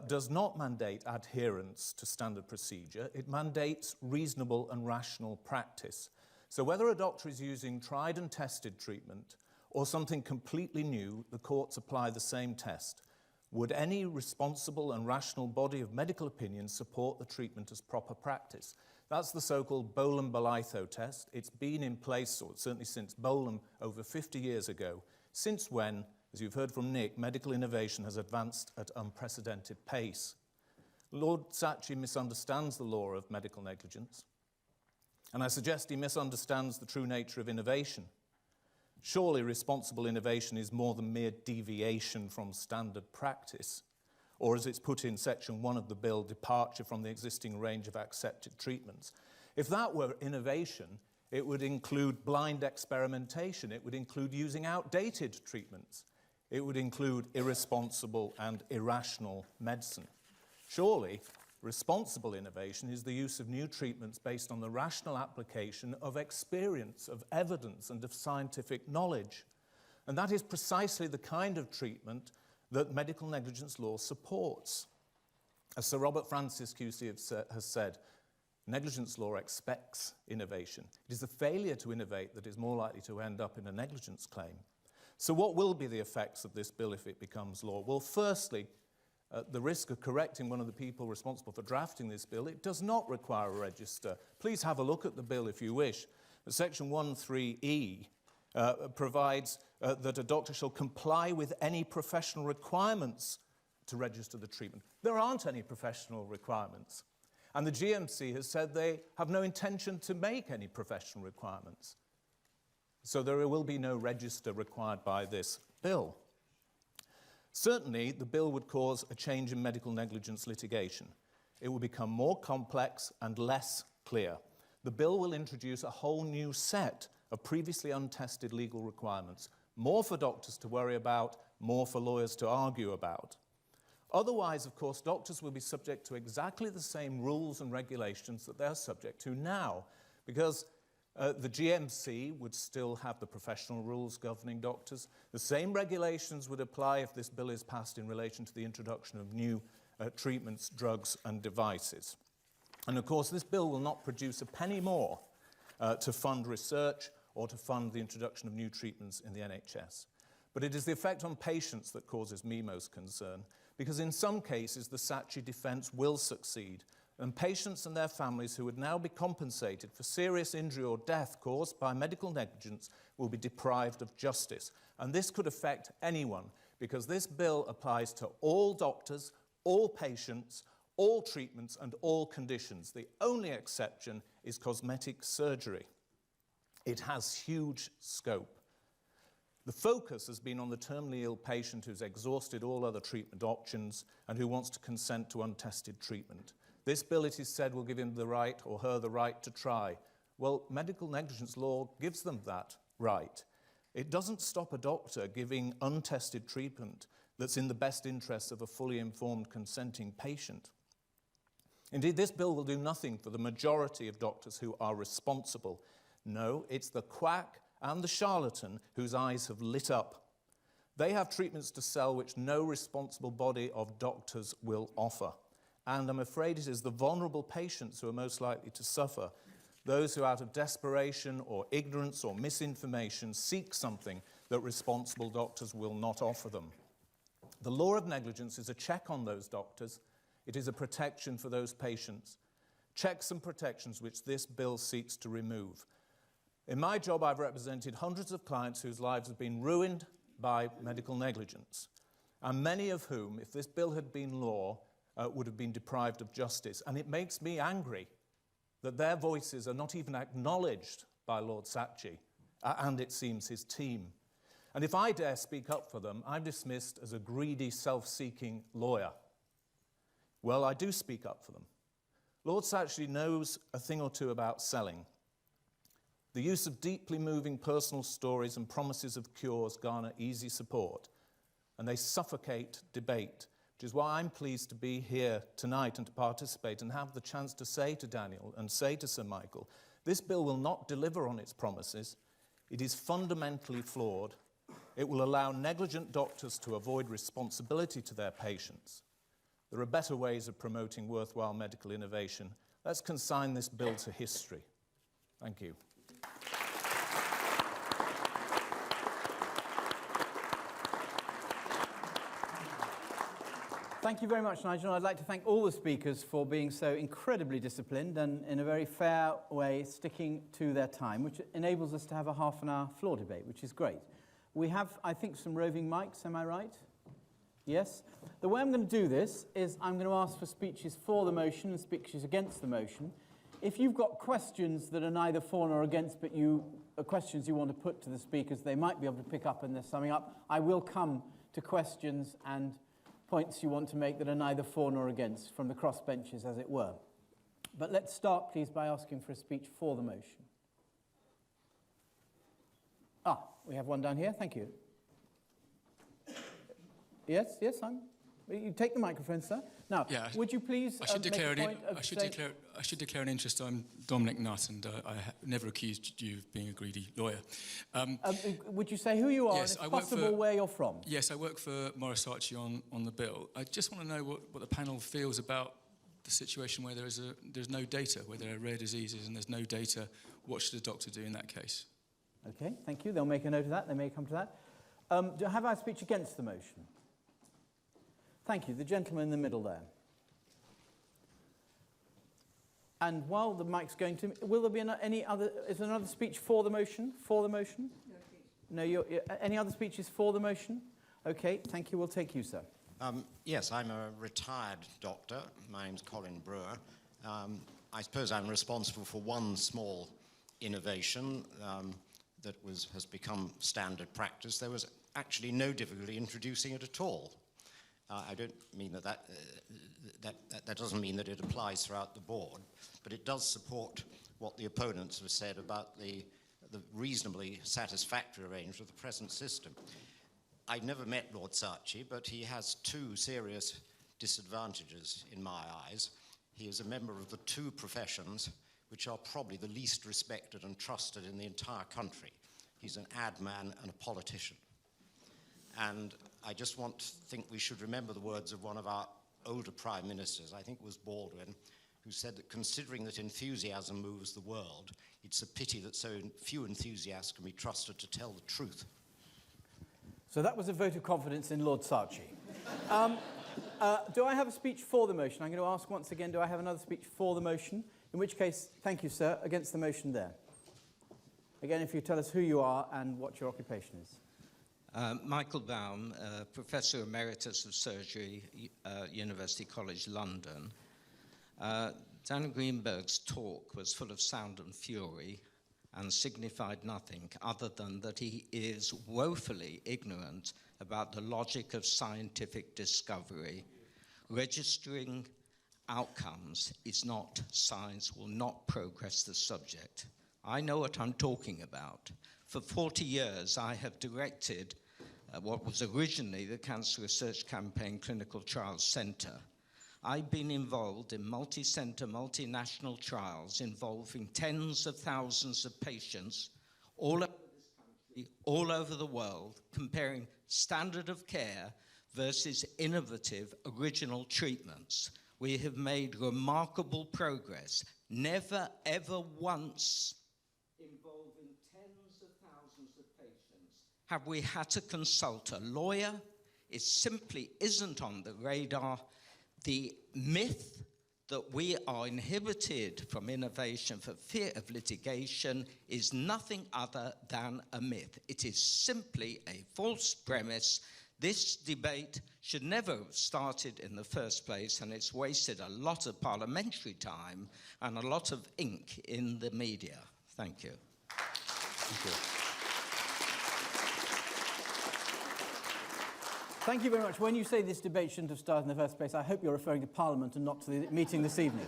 does not mandate adherence to standard procedure. It mandates reasonable and rational practice. So whether a doctor is using tried and tested treatment or something completely new, the courts apply the same test. Would any responsible and rational body of medical opinion support the treatment as proper practice? That's the so-called Bolam-Bolitho test. It's been in place, or certainly since Bolam over 50 years ago, since when, as you've heard from Nick, medical innovation has advanced at unprecedented pace. Lord Saatchi misunderstands the law of medical negligence, and I suggest he misunderstands the true nature of innovation. Surely responsible innovation is more than mere deviation from standard practice. or as it's put in section 1 of the bill, departure from the existing range of accepted treatments. If that were innovation, it would include blind experimentation. It would include using outdated treatments. It would include irresponsible and irrational medicine. Surely, responsible innovation is the use of new treatments based on the rational application of experience, of evidence, and of scientific knowledge. And that is precisely the kind of treatment that medical negligence law supports. As Sir Robert Francis QC has said, negligence law expects innovation. It is the failure to innovate that is more likely to end up in a negligence claim. So what will be the effects of this bill if it becomes law? Well, firstly, at the risk of correcting one of the people responsible for drafting this bill, it does not require a register. Please have a look at the bill if you wish. Section 13E provides that a doctor shall comply with any professional requirements to register the treatment. There aren't any professional requirements. And the GMC has said they have no intention to make any professional requirements. So there will be no register required by this bill. Certainly, the bill would cause a change in medical negligence litigation. It will become more complex and less clear. The bill will introduce a whole new set of previously untested legal requirements, more for doctors to worry about, more for lawyers to argue about. Otherwise, of course, doctors will be subject to exactly the same rules and regulations that they're subject to now, because the GMC would still have the professional rules governing doctors. The same regulations would apply if this bill is passed in relation to the introduction of new treatments, drugs, and devices. And of course, this bill will not produce a penny more to fund research or to fund the introduction of new treatments in the NHS. But it is the effect on patients that causes me most concern, because in some cases the Saatchi defence will succeed, and patients and their families who would now be compensated for serious injury or death caused by medical negligence will be deprived of justice. And this could affect anyone, because this bill applies to all doctors, all patients, all treatments and all conditions. The only exception is cosmetic surgery. It has huge scope. The focus has been on the terminally ill patient who's exhausted all other treatment options and who wants to consent to untested treatment. This bill, it is said, will give him the right or her the right to try. Well, medical negligence law gives them that right. It doesn't stop a doctor giving untested treatment that's in the best interests of a fully informed consenting patient. Indeed, this bill will do nothing for the majority of doctors who are responsible. No, it's the quack and the charlatan whose eyes have lit up. They have treatments to sell which no responsible body of doctors will offer. And I'm afraid it is the vulnerable patients who are most likely to suffer, those who out of desperation or ignorance or misinformation seek something that responsible doctors will not offer them. The law of negligence is a check on those doctors. It is a protection for those patients. Checks and protections which this bill seeks to remove. In my job, I've represented hundreds of clients whose lives have been ruined by medical negligence, and many of whom, if this bill had been law, would have been deprived of justice. And it makes me angry that their voices are not even acknowledged by Lord Saatchi and, it seems, his team. And if I dare speak up for them, I'm dismissed as a greedy, self-seeking lawyer. Well, I do speak up for them. Lord Saatchi knows a thing or two about selling. The use of deeply moving personal stories and promises of cures garner easy support, and they suffocate debate, which is why I'm pleased to be here tonight and to participate and have the chance to say to Daniel and say to Sir Michael, this bill will not deliver on its promises. It is fundamentally flawed. It will allow negligent doctors to avoid responsibility to their patients. There are better ways of promoting worthwhile medical innovation. Let's consign this bill to history. Thank you. Thank you very much, Nigel. I'd like to thank all the speakers for being so incredibly disciplined and in a very fair way sticking to their time, which enables us to have a half-an-hour floor debate, which is great. We have, I think, some roving mics, am I right? Yes? The way I'm going to do this is I'm going to ask for speeches for the motion and speeches against the motion. If you've got questions that are neither for nor against, but questions you want to put to the speakers, they might be able to pick up and they're summing up. I will come to questions and points you want to make that are neither for nor against, from the cross benches, as it were. But let's start, please, by asking for a speech for the motion. We have one down here. Thank you. Yes, Simon? You take the microphone, sir. Now, Yeah, would you please I should declare make a point of I should declare an interest. I'm Dominic Nutt, and I never accused you of being a greedy lawyer. would you say who you are Yes, and, I if work possible, for- where you're from? Yes, I work for Maurice Archie on the bill. I just want to know what the panel feels about the situation where there's no data, where there are rare diseases and there's no data. What should a doctor do in that case? Okay, thank you. They'll make a note of that. They may come to that. Do I have a speech against the motion? Thank you. The gentleman in the middle there. And while the mic's going to, will there be any other? Is there another speech for the motion? For the motion? No. Any other speeches for the motion? Okay. Thank you. We'll take you, sir. Yes, I'm a retired doctor. My name's Colin Brewer. I suppose I'm responsible for one small innovation that has become standard practice. There was actually no difficulty introducing it at all. I don't mean that doesn't mean that it applies throughout the board, but it does support what the opponents have said about the reasonably satisfactory arrangement of the present system. I've never met Lord Saatchi, but he has two serious disadvantages in my eyes. He is a member of the two professions which are probably the least respected and trusted in the entire country. He's an ad man and a politician. And I just think we should remember the words of one of our older prime ministers, I think it was Baldwin, who said that considering that enthusiasm moves the world, it's a pity that so few enthusiasts can be trusted to tell the truth. So that was a vote of confidence in Lord Saatchi. Do I have a speech for the motion? I'm going to ask once again, do I have another speech for the motion? In which case, thank you, sir. Against the motion there. Again, if you tell us who you are and what your occupation is. Michael Baum, Professor Emeritus of Surgery, University College London. Dan Greenberg's talk was full of sound and fury and signified nothing other than that he is woefully ignorant about the logic of scientific discovery. Registering outcomes is not science, will not progress the subject. I know what I'm talking about. For 40 years, I have directed what was originally the Cancer Research Campaign Clinical Trials Centre. I've been involved in multi-centre, multinational trials involving tens of thousands of patients all over this country, all over the world, comparing standard of care versus innovative original treatments. We have made remarkable progress, never ever once involving tens of thousands of patients have we had to consult a lawyer. It simply isn't on the radar. The myth that we are inhibited from innovation for fear of litigation is nothing other than a myth. It is simply a false premise. This debate should never have started in the first place, and it's wasted a lot of parliamentary time and a lot of ink in the media. Thank you. Thank you. Thank you very much. When you say this debate shouldn't have started in the first place, I hope you're referring to Parliament and not to the meeting this evening.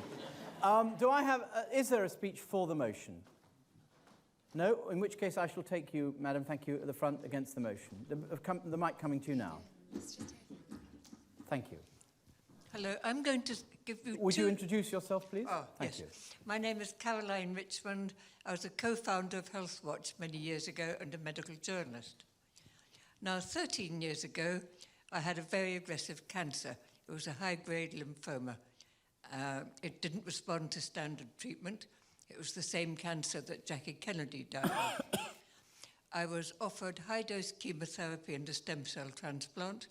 Is there a speech for the motion? No? In which case I shall take you, madam, thank you, at the front against the motion. The mic coming to you now. Thank you. Hello, I'm going to give you Would you introduce yourself, please? Thank you. My name is Caroline Richmond. I was a co-founder of Healthwatch many years ago and a medical journalist. Now, 13 years ago, I had a very aggressive cancer. It was a high-grade lymphoma. It didn't respond to standard treatment. It was the same cancer that Jackie Kennedy died of. I was offered high-dose chemotherapy and a stem cell transplant.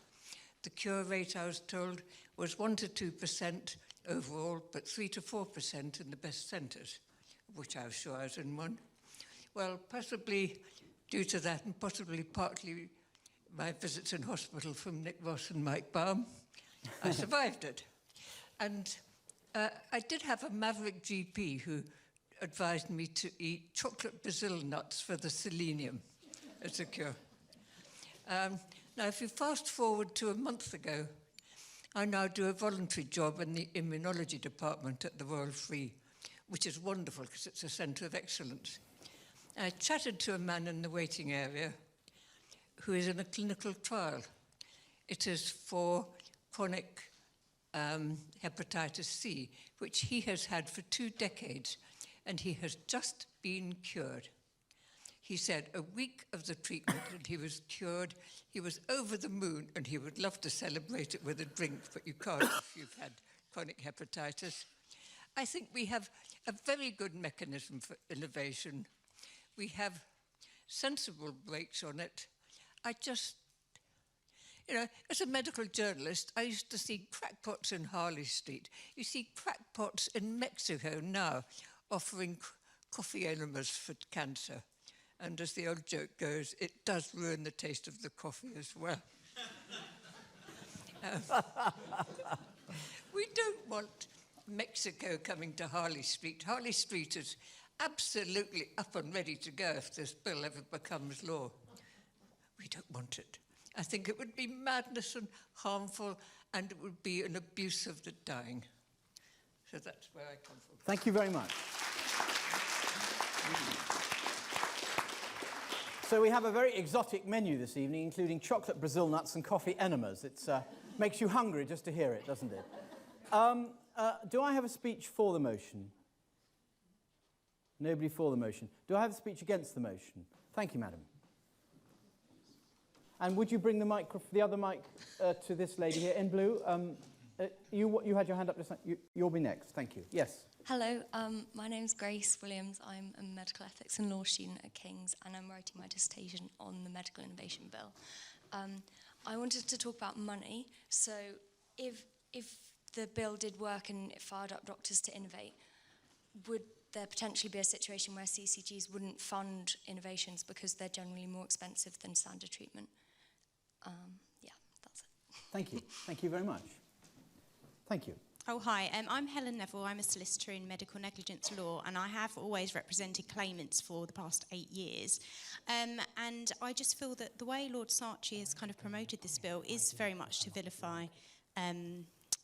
The cure rate, I was told, was 1% to 2% overall, but 3% to 4% in the best centres, which I was sure I was in one. Well, possibly due to that, and possibly partly my visits in hospital from Nick Ross and Mike Baum, I survived it. And I did have a maverick GP who advised me to eat chocolate Brazil nuts for the selenium as a cure. Now, if you fast forward to a month ago, I now do a voluntary job in the immunology department at the Royal Free, which is wonderful because it's a centre of excellence. I chatted to a man in the waiting area who is in a clinical trial. It is for chronic hepatitis C, which he has had for 2 decades, and he has just been cured. He said a week of the treatment and he was cured. He was over the moon and he would love to celebrate it with a drink, but you can't if you've had chronic hepatitis. I think we have a very good mechanism for innovation. We have sensible brakes on it. As a medical journalist, I used to see crackpots in Harley Street. You see crackpots in Mexico now offering coffee enemas for cancer. And as the old joke goes, it does ruin the taste of the coffee as well. We don't want Mexico coming to Harley Street. Harley Street is absolutely up and ready to go if this bill ever becomes law. We don't want it. I think it would be madness and harmful, and it would be an abuse of the dying. So that's where I come from. Thank you very much. So we have a very exotic menu this evening, including chocolate Brazil nuts and coffee enemas. It makes you hungry just to hear it, doesn't it? Do I have a speech for the motion? Nobody for the motion. Do I have a speech against the motion? Thank you, madam. And would you bring the other mic to this lady here in blue? You had your hand up just now. You'll be next. Thank you. Yes. Hello, my name's Grace Williams. I'm a medical ethics and law student at King's, and I'm writing my dissertation on the Medical Innovation Bill. I wanted to talk about money. So if the bill did work and it fired up doctors to innovate, would there potentially be a situation where CCGs wouldn't fund innovations because they're generally more expensive than standard treatment? Yeah, that's it. Thank you. Thank you very much. Thank you. Oh, hi. I'm Helen Neville. I'm a solicitor in medical negligence law, and I have always represented claimants for the past 8 years. And I just feel that the way Lord Saatchi has kind of promoted this bill is very much to vilify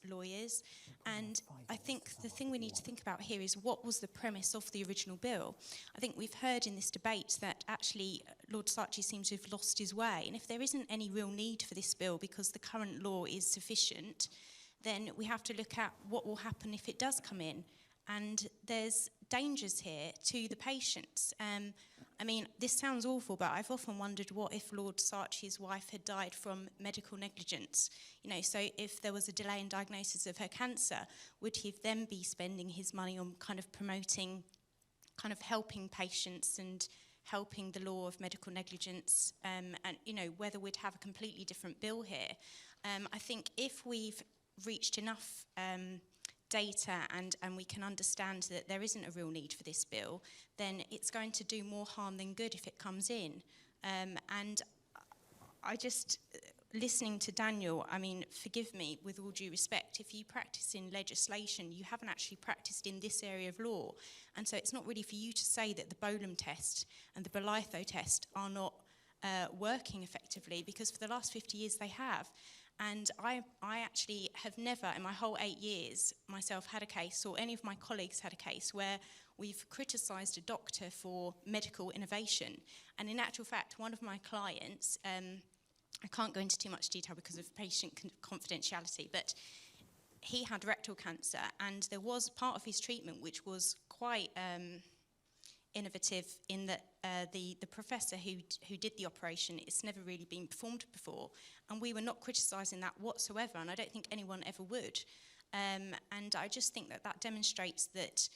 lawyers. And I think the thing we need to think about here is what was the premise of the original bill. I think we've heard in this debate that actually Lord Saatchi seems to have lost his way. And if there isn't any real need for this bill because the current law is sufficient, then we have to look at what will happen if it does come in. And there's dangers here to the patients. I mean, this sounds awful, but I've often wondered what if Lord Saatchi's wife had died from medical negligence. You know, so if there was a delay in diagnosis of her cancer, would he then be spending his money on kind of promoting, kind of helping patients and helping the law of medical negligence, and, you know, whether we'd have a completely different bill here. I think if we've reached enough data and we can understand that there isn't a real need for this bill, then it's going to do more harm than good if it comes in. And I just, listening to Daniel, I mean, forgive me, with all due respect, if you practice in legislation, you haven't actually practiced in this area of law. And so it's not really for you to say that the Bolam test and the Bolitho test are not working effectively, because for the last 50 years they have. And I actually have never, in my whole 8 years, myself had a case, or any of my colleagues had a case, where we've criticised a doctor for medical innovation. And in actual fact, one of my clients, I can't go into too much detail because of patient confidentiality, but he had rectal cancer, and there was part of his treatment which was quite innovative in that the professor who did the operation, it's never really been performed before, and we were not criticising that whatsoever, and I don't think anyone ever would. And I just think that demonstrates that,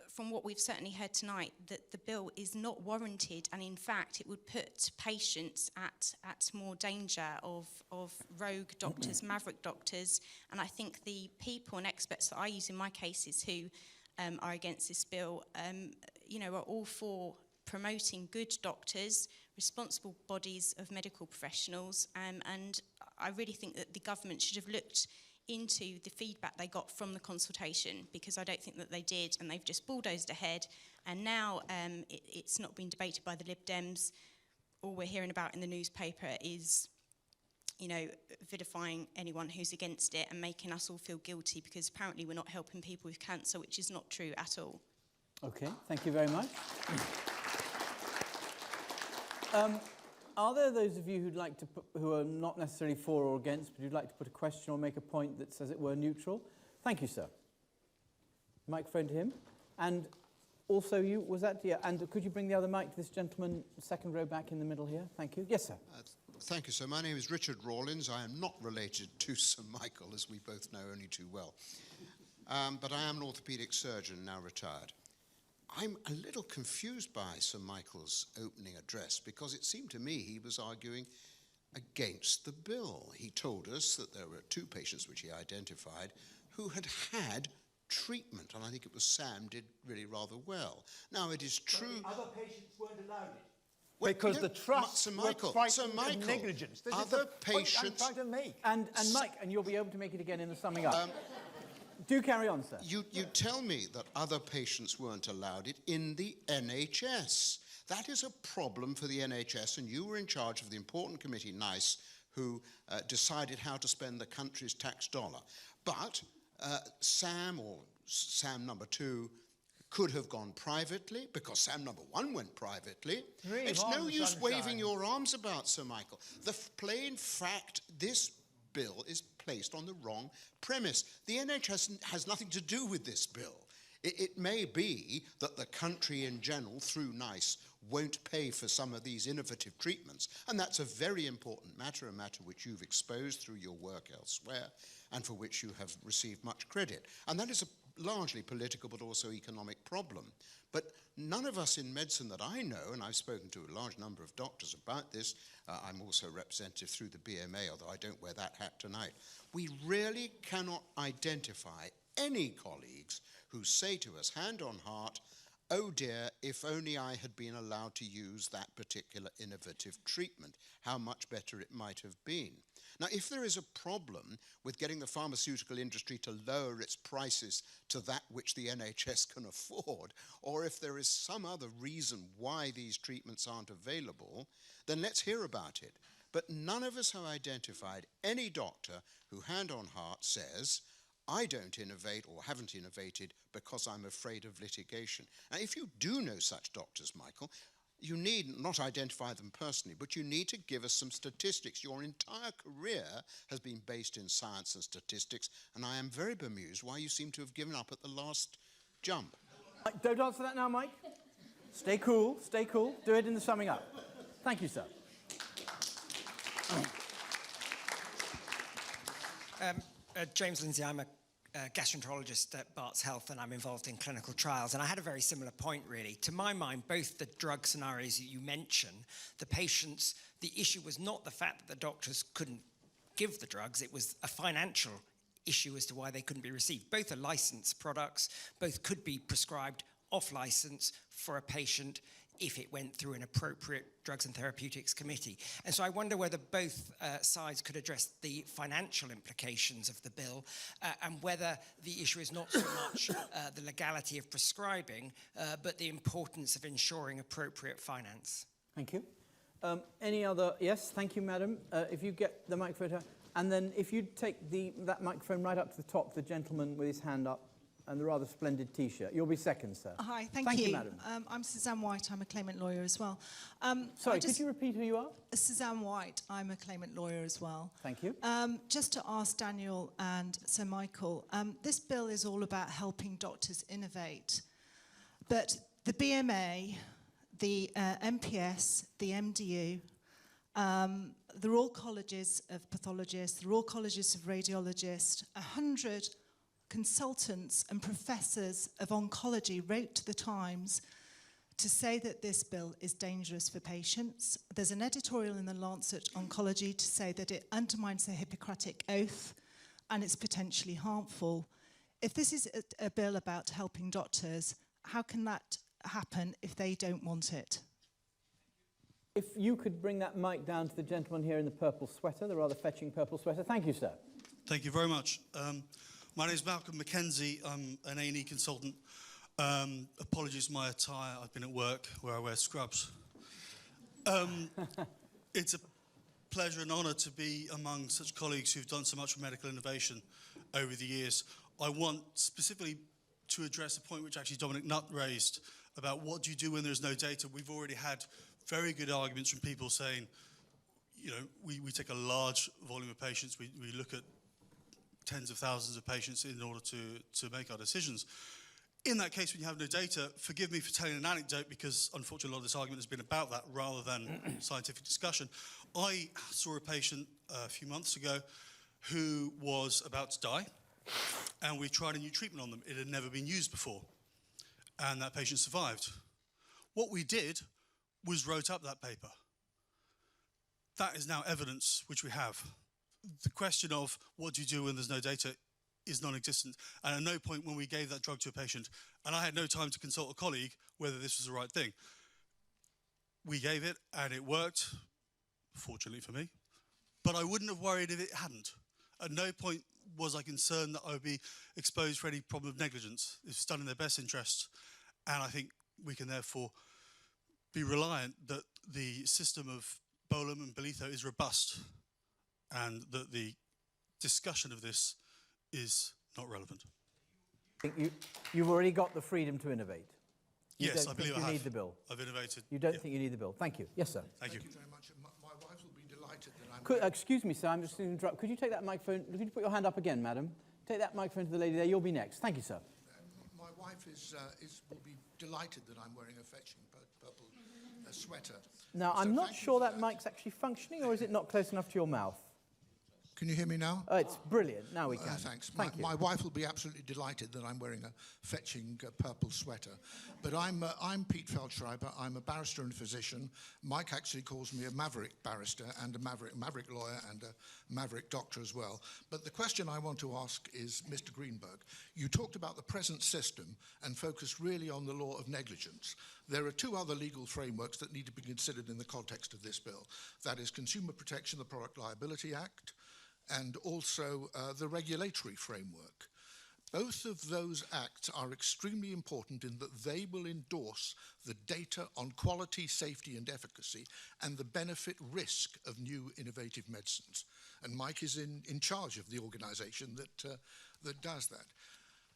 from what we've certainly heard tonight, that the bill is not warranted, and in fact it would put patients at more danger of rogue doctors, maverick doctors. And I think the people and experts that I use in my cases who are against this bill, you know, are all for promoting good doctors, responsible bodies of medical professionals, and I really think that the government should have looked into the feedback they got from the consultation, because I don't think that they did, and they've just bulldozed ahead, and now it's not been debated by the Lib Dems. All we're hearing about in the newspaper is you know, vilifying anyone who's against it and making us all feel guilty because apparently we're not helping people with cancer, which is not true at all. Okay, thank you very much. Are there those of you who'd like to who are not necessarily for or against, but who'd like to put a question or make a point that's, as it were, neutral? Thank you, sir. Microphone to him. And also you, was that? Yeah, and could you bring the other mic to this gentleman, second row back in the middle here? Thank you. Yes, sir. Thank you, sir. My name is Richard Rawlins. I am not related to Sir Michael, as we both know only too well. But I am an orthopaedic surgeon, now retired. I'm a little confused by Sir Michael's opening address, because it seemed to me he was arguing against the bill. He told us that there were 2 patients, which he identified, who had had treatment, and I think it was Sam did really rather well. Now, it is true... But the other patients weren't allowed it. Because the trust Sir Michael, negligence. This other is the patients... point I'm trying to make. And Mike, and you'll be able to make it again in the summing up. Do carry on, sir. You tell me that other patients weren't allowed it in the NHS. That is a problem for the NHS, and you were in charge of the important committee, NICE, who decided how to spend the country's tax dollar. But Sam, or Sam number 2, could have gone privately, because Sam number 1 went privately. It's no use waving your arms about, Sir Michael. The plain fact, this bill is placed on the wrong premise. The NHS has nothing to do with this bill. It may be that the country in general, through NICE, won't pay for some of these innovative treatments, and that's a very important matter, a matter which you've exposed through your work elsewhere, and for which you have received much credit. And that is a largely political but also economic problem. But none of us in medicine that I know, and I've spoken to a large number of doctors about this, I'm also representative through the BMA, although I don't wear that hat tonight, we really cannot identify any colleagues who say to us, hand on heart, oh dear, if only I had been allowed to use that particular innovative treatment, how much better it might have been. Now, if there is a problem with getting the pharmaceutical industry to lower its prices to that which the NHS can afford, or if there is some other reason why these treatments aren't available, then let's hear about it. But none of us have identified any doctor who, hand on heart, says, I don't innovate or haven't innovated because I'm afraid of litigation. Now, if you do know such doctors, Michael, you need not identify them personally, but you need to give us some statistics. Your entire career has been based in science and statistics, and I am very bemused why you seem to have given up at the last jump. Don't answer that now, Mike. Stay cool, stay cool. Do it in the summing up. Thank you, sir. James Lindsay, I'm a gastroenterologist at Barts Health, and I'm involved in clinical trials. And I had a very similar point, really. To my mind, both the drug scenarios that you mentioned, the patients, the issue was not the fact that the doctors couldn't give the drugs, it was a financial issue as to why they couldn't be received. Both are licensed products, both could be prescribed off license for a patient if it went through an appropriate Drugs and Therapeutics Committee. And so I wonder whether both sides could address the financial implications of the bill and whether the issue is not so much the legality of prescribing, but the importance of ensuring appropriate finance. Thank you. Any other? Yes, thank you, madam. If you get the microphone, and then if you take that microphone right up to the top, the gentleman with his hand up, and the rather splendid T-shirt. You'll be second, sir. Hi, thank you. Madam. I'm Suzanne White. I'm a claimant lawyer as well. Sorry, could you repeat who you are? Suzanne White. I'm a claimant lawyer as well. Thank you. Just to ask Daniel and Sir Michael, this bill is all about helping doctors innovate. But the BMA, the MPS, the MDU, the Royal Colleges of Pathologists, the Royal Colleges of Radiologists, 100 consultants and professors of oncology wrote to the Times to say that this bill is dangerous for patients. There's an editorial in the Lancet Oncology to say that it undermines the Hippocratic Oath and it's potentially harmful. If this is a bill about helping doctors, how can that happen if they don't want it? If you could bring that mic down to the gentleman here in the purple sweater, the rather fetching purple sweater. Thank you, sir. Thank you very much. My name is Malcolm Mackenzie. I'm an A&E consultant. Apologies for my attire. I've been at work where I wear scrubs. It's a pleasure and honour to be among such colleagues who've done so much for medical innovation over the years. I want specifically to address a point which actually Dominic Nutt raised about what do you do when there's no data. We've already had very good arguments from people saying, you know, we take a large volume of patients, we look at tens of thousands of patients in order to make our decisions. In that case, when you have no data, forgive me for telling an anecdote because unfortunately a lot of this argument has been about that rather than scientific discussion. I saw a patient a few months ago who was about to die, and we tried a new treatment on them. It had never been used before, and that patient survived. What we did was wrote up that paper. That is now evidence which we have. The question of what do you do when there's no data is non-existent, and at no point when we gave that drug to a patient, and I had no time to consult a colleague whether this was the right thing. We gave it, and it worked, fortunately for me, but I wouldn't have worried if it hadn't. At no point was I concerned that I would be exposed for any problem of negligence. It's done in their best interest, and I think we can therefore be reliant that the system of Bolam and Bolitho is robust, and that the discussion of this is not relevant. You've already got the freedom to innovate. Yes, I believe I have. You need the bill. I've innovated. You don't think you need the bill. Thank you. Yes, sir. Thank you. Thank you very much. My wife will be delighted that I'm... Excuse me, sir, I'm just going to interrupt. Could you take that microphone? Could you put your hand up again, madam? Take that microphone to the lady there. You'll be next. Thank you, sir. My wife will be delighted that I'm wearing a fetching purple sweater. Now, I'm not sure that mic's actually functioning, or is it not close enough to your mouth? Can you hear me now? It's brilliant. Now we can. Thanks. Thank you. My wife will be absolutely delighted that I'm wearing a fetching purple sweater. But I'm Pete Feldschreiber. I'm a barrister and a physician. Mike actually calls me a maverick barrister and a maverick lawyer and a maverick doctor as well. But the question I want to ask is, Mr. Greenberg, you talked about the present system and focused really on the law of negligence. There are two other legal frameworks that need to be considered in the context of this bill. That is Consumer Protection, the Product Liability Act, and also the regulatory framework. Both of those acts are extremely important in that they will endorse the data on quality, safety, and efficacy, and the benefit risk of new innovative medicines. And Mike is in charge of the organization that does that.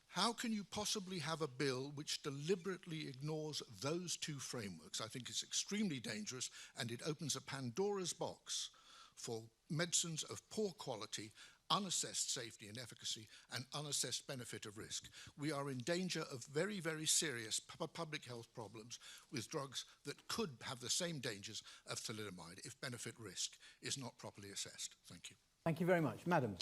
How can you possibly have a bill which deliberately ignores those two frameworks? I think it's extremely dangerous, and it opens a Pandora's box for medicines of poor quality, unassessed safety and efficacy, and unassessed benefit of risk. We are in danger of very, very serious public health problems with drugs that could have the same dangers of thalidomide if benefit risk is not properly assessed. Thank you. Thank you very much. Madam.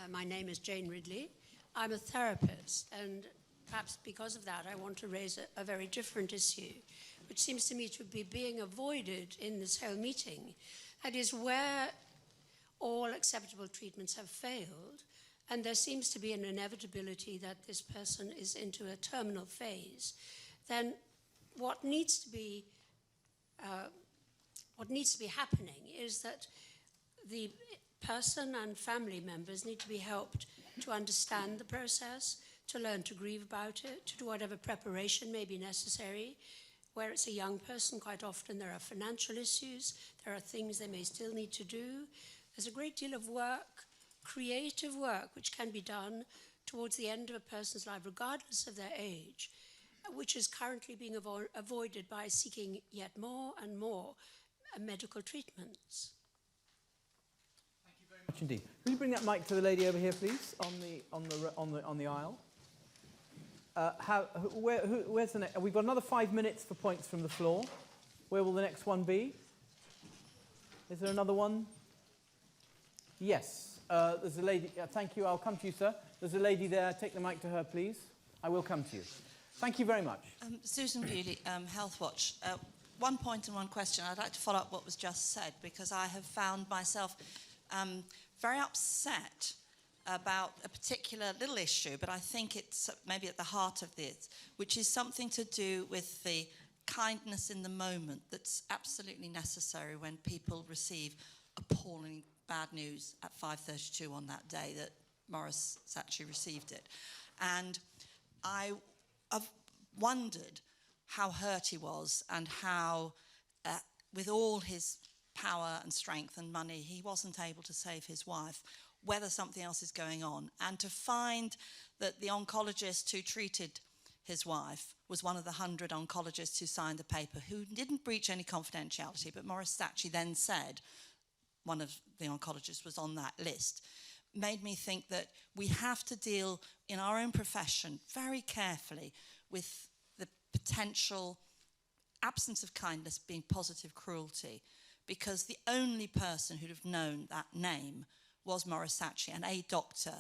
My name is Jane Ridley. I'm a therapist, and perhaps because of that, I want to raise a very different issue, which seems to me to be being avoided in this whole meeting. That is, where all acceptable treatments have failed, and there seems to be an inevitability that this person is into a terminal phase, then what needs to be happening is that the person and family members need to be helped to understand the process, to learn to grieve about it, to do whatever preparation may be necessary. Where it's a young person, quite often there are financial issues, there are things they may still need to do. There's a great deal of work, creative work, which can be done towards the end of a person's life, regardless of their age, which is currently being avoided by seeking yet more and more medical treatments. Much indeed. Will you bring that mic to the lady over here, please, on the aisle? Where's the next? We've got another 5 minutes for points from the floor. Where will the next one be? Is there another one? Yes. There's a lady. Thank you. I'll come to you, sir. There's a lady there. Take the mic to her, please. I will come to you. Thank you very much. Susan Bewley, Health Watch. One point and one question. I'd like to follow up what was just said, because I have found myself very upset about a particular little issue, but I think it's maybe at the heart of this, which is something to do with the kindness in the moment that's absolutely necessary when people receive appalling bad news at 5:32 on that day that Morris actually received it. And I've wondered how hurt he was and how with all his power and strength and money, he wasn't able to save his wife, whether something else is going on. And to find that the oncologist who treated his wife was one of the 100 oncologists who signed the paper, who didn't breach any confidentiality, but Maurice Sacchi then said one of the oncologists was on that list, made me think that we have to deal in our own profession very carefully with the potential absence of kindness being positive cruelty, because the only person who'd have known that name was Maurice Sacchi, and a doctor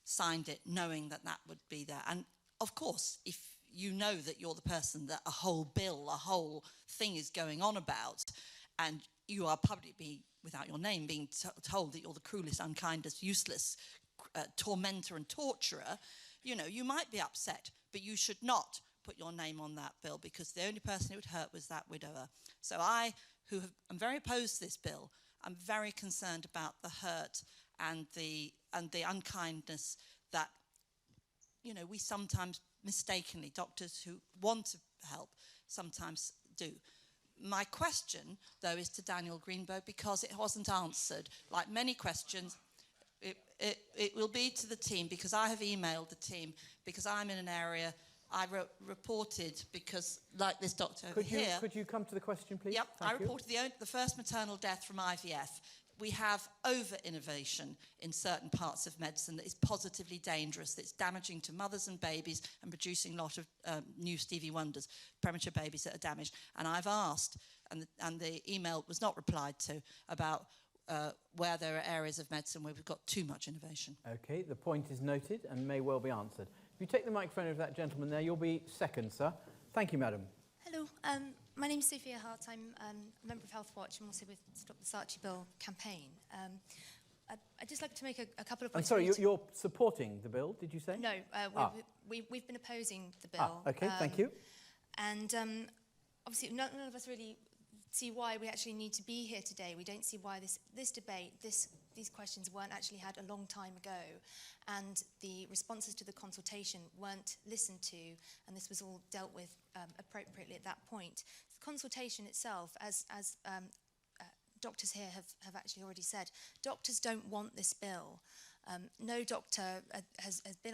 signed it knowing that that would be there. And of course, if you know that you're the person that a whole bill, a whole thing is going on about, and you are publicly, without your name, being told that you're the cruelest, unkindest, useless tormentor and torturer, you know, you might be upset, but you should not put your name on that bill, because the only person it would hurt was that widower. So I, am very opposed to this bill, I'm very concerned about the hurt and the unkindness that, you know, we sometimes mistakenly, doctors who want to help, sometimes do. My question, though, is to Daniel Greenberg, because it wasn't answered. Like many questions, it will be to the team, because I have emailed the team, because I'm in an area I reported, because like this doctor over here... Could you come to the question, please? Yep, Thank I you. reported the first maternal death from IVF. We have over-innovation in certain parts of medicine that is positively dangerous, that's damaging to mothers and babies and producing a lot of new Stevie Wonders, premature babies that are damaged. And I've asked, and the email was not replied to, about where there are areas of medicine where we've got too much innovation. OK, the point is noted and may well be answered. If you take the microphone of that gentleman there, you'll be second, sir. Thank you, madam. Hello, my name is Sophia Hart. I'm a member of Health Watch and also with Stop the Saatchi Bill campaign. I'd just like to make a couple of points. I'm sorry, you're supporting the bill, did you say? No, we've been opposing the bill. OK, thank you. And obviously none of us really see why we actually need to be here today. We don't see why this debate, these questions weren't actually had a long time ago, and the responses to the consultation weren't listened to, and this was all dealt with appropriately at that point. The consultation itself, as doctors here have actually already said, doctors don't want this bill. No doctor has been,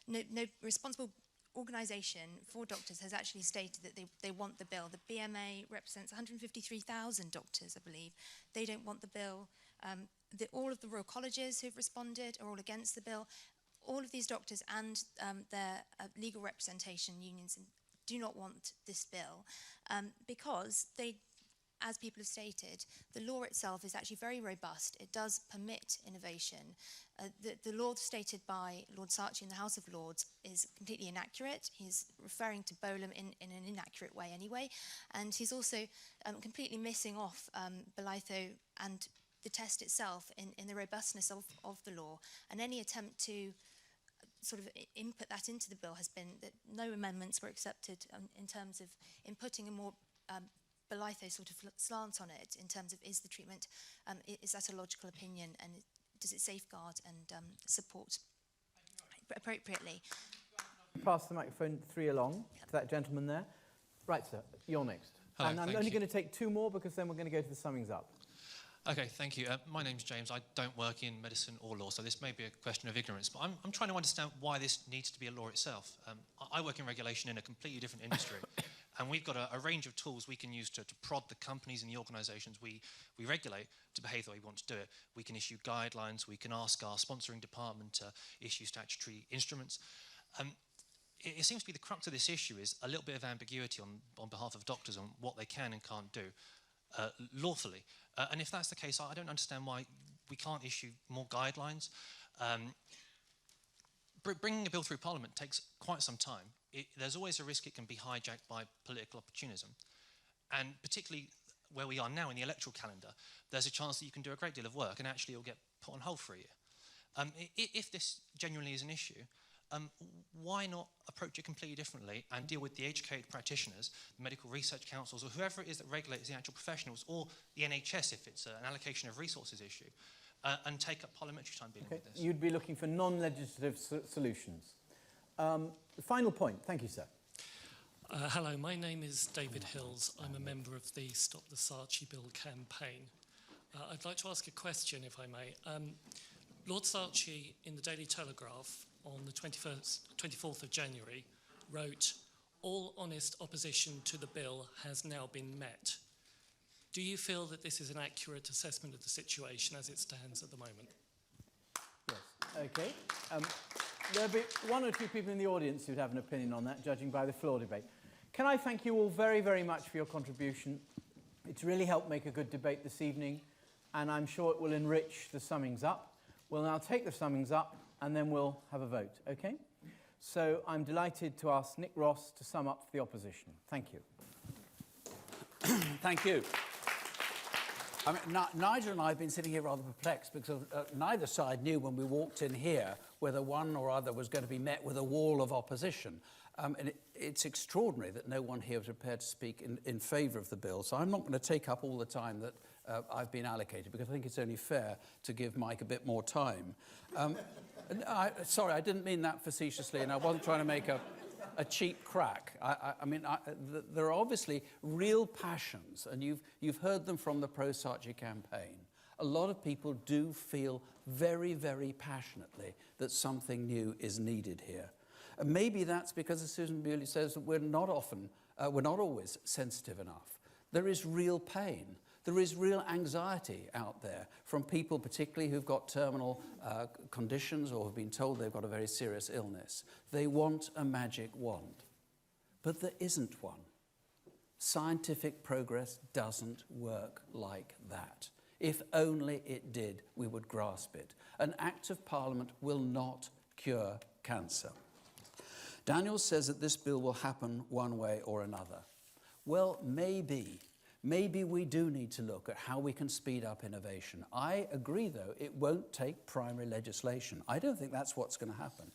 no responsible organisation for doctors has actually stated that they want the bill. The BMA represents 153,000 doctors, I believe. They don't want the bill. All of the Royal Colleges who've responded are all against the bill. All of these doctors and their legal representation unions do not want this bill because they, as people have stated, the law itself is actually very robust. It does permit innovation. The law stated by Lord Saatchi in the House of Lords is completely inaccurate. He's referring to Bolam in an inaccurate way anyway. And he's also completely missing off Belitho and the test itself in the robustness of the law. And any attempt to sort of input that into the bill has been that no amendments were accepted in terms of inputting a more Belitho sort of slant on it in terms of is the treatment, is that a logical opinion, and does it safeguard and support appropriately? Pass the microphone 3 along to that gentleman there. Right, sir, you're next. Hello, and I'm only going to take 2 more because then we're going to go to the summings up. Okay, thank you. My name's James. I don't work in medicine or law, so this may be a question of ignorance, but I'm trying to understand why this needs to be a law itself. I work in regulation in a completely different industry, and we've got a range of tools we can use to prod the companies and the organisations we regulate to behave the way we want to do it. We can issue guidelines, we can ask our sponsoring department to issue statutory instruments. It seems to be the crux of this issue is a little bit of ambiguity on behalf of doctors on what they can and can't do lawfully. And if that's the case, I don't understand why we can't issue more guidelines. Bringing a bill through Parliament takes quite some time. There's always a risk it can be hijacked by political opportunism. And particularly where we are now in the electoral calendar, there's a chance that you can do a great deal of work and actually it'll get put on hold for a year. If this genuinely is an issue, why not approach it completely differently and deal with the educated practitioners, the medical research councils, or whoever it is that regulates the actual professionals, or the NHS if it's an allocation of resources issue, and take up parliamentary time dealing with this? You'd be looking for non-legislative solutions. The final point. Thank you, sir. Hello, my name is David Hills. I'm a member of the Stop the Saatchi Bill campaign. I'd like to ask a question, if I may. Lord Saatchi, in the Daily Telegraph on the 24th of January, wrote, "All honest opposition to the bill has now been met." Do you feel that this is an accurate assessment of the situation as it stands at the moment? Yes. Okay. There'll be one or two people in the audience who'd have an opinion on that, judging by the floor debate. Can I thank you all very, very much for your contribution? It's really helped make a good debate this evening, and I'm sure it will enrich the summings up. We'll now take the summings up, and then we'll have a vote, okay? So I'm delighted to ask Nick Ross to sum up for the opposition. Thank you. Thank you. I mean, Nigel and I have been sitting here rather perplexed because neither side knew when we walked in here whether one or other was going to be met with a wall of opposition. And it's extraordinary that no one here was prepared to speak in favour of the bill. So I'm not going to take up all the time that I've been allocated because I think it's only fair to give Mike a bit more time. Sorry, I didn't mean that facetiously, and I wasn't trying to make a cheap crack. There are obviously real passions, and you've heard them from the Pro-Saatchi campaign. A lot of people do feel very, very passionately that something new is needed here. And maybe that's because, as Susan Bewley says, that we're not always sensitive enough. There is real pain. There is real anxiety out there from people, particularly who've got terminal conditions or have been told they've got a very serious illness. They want a magic wand, but there isn't one. Scientific progress doesn't work like that. If only it did, we would grasp it. An Act of Parliament will not cure cancer. Daniel says that this bill will happen one way or another. Well, maybe we do need to look at how we can speed up innovation. I agree, though, it won't take primary legislation. I don't think that's what's going to happen.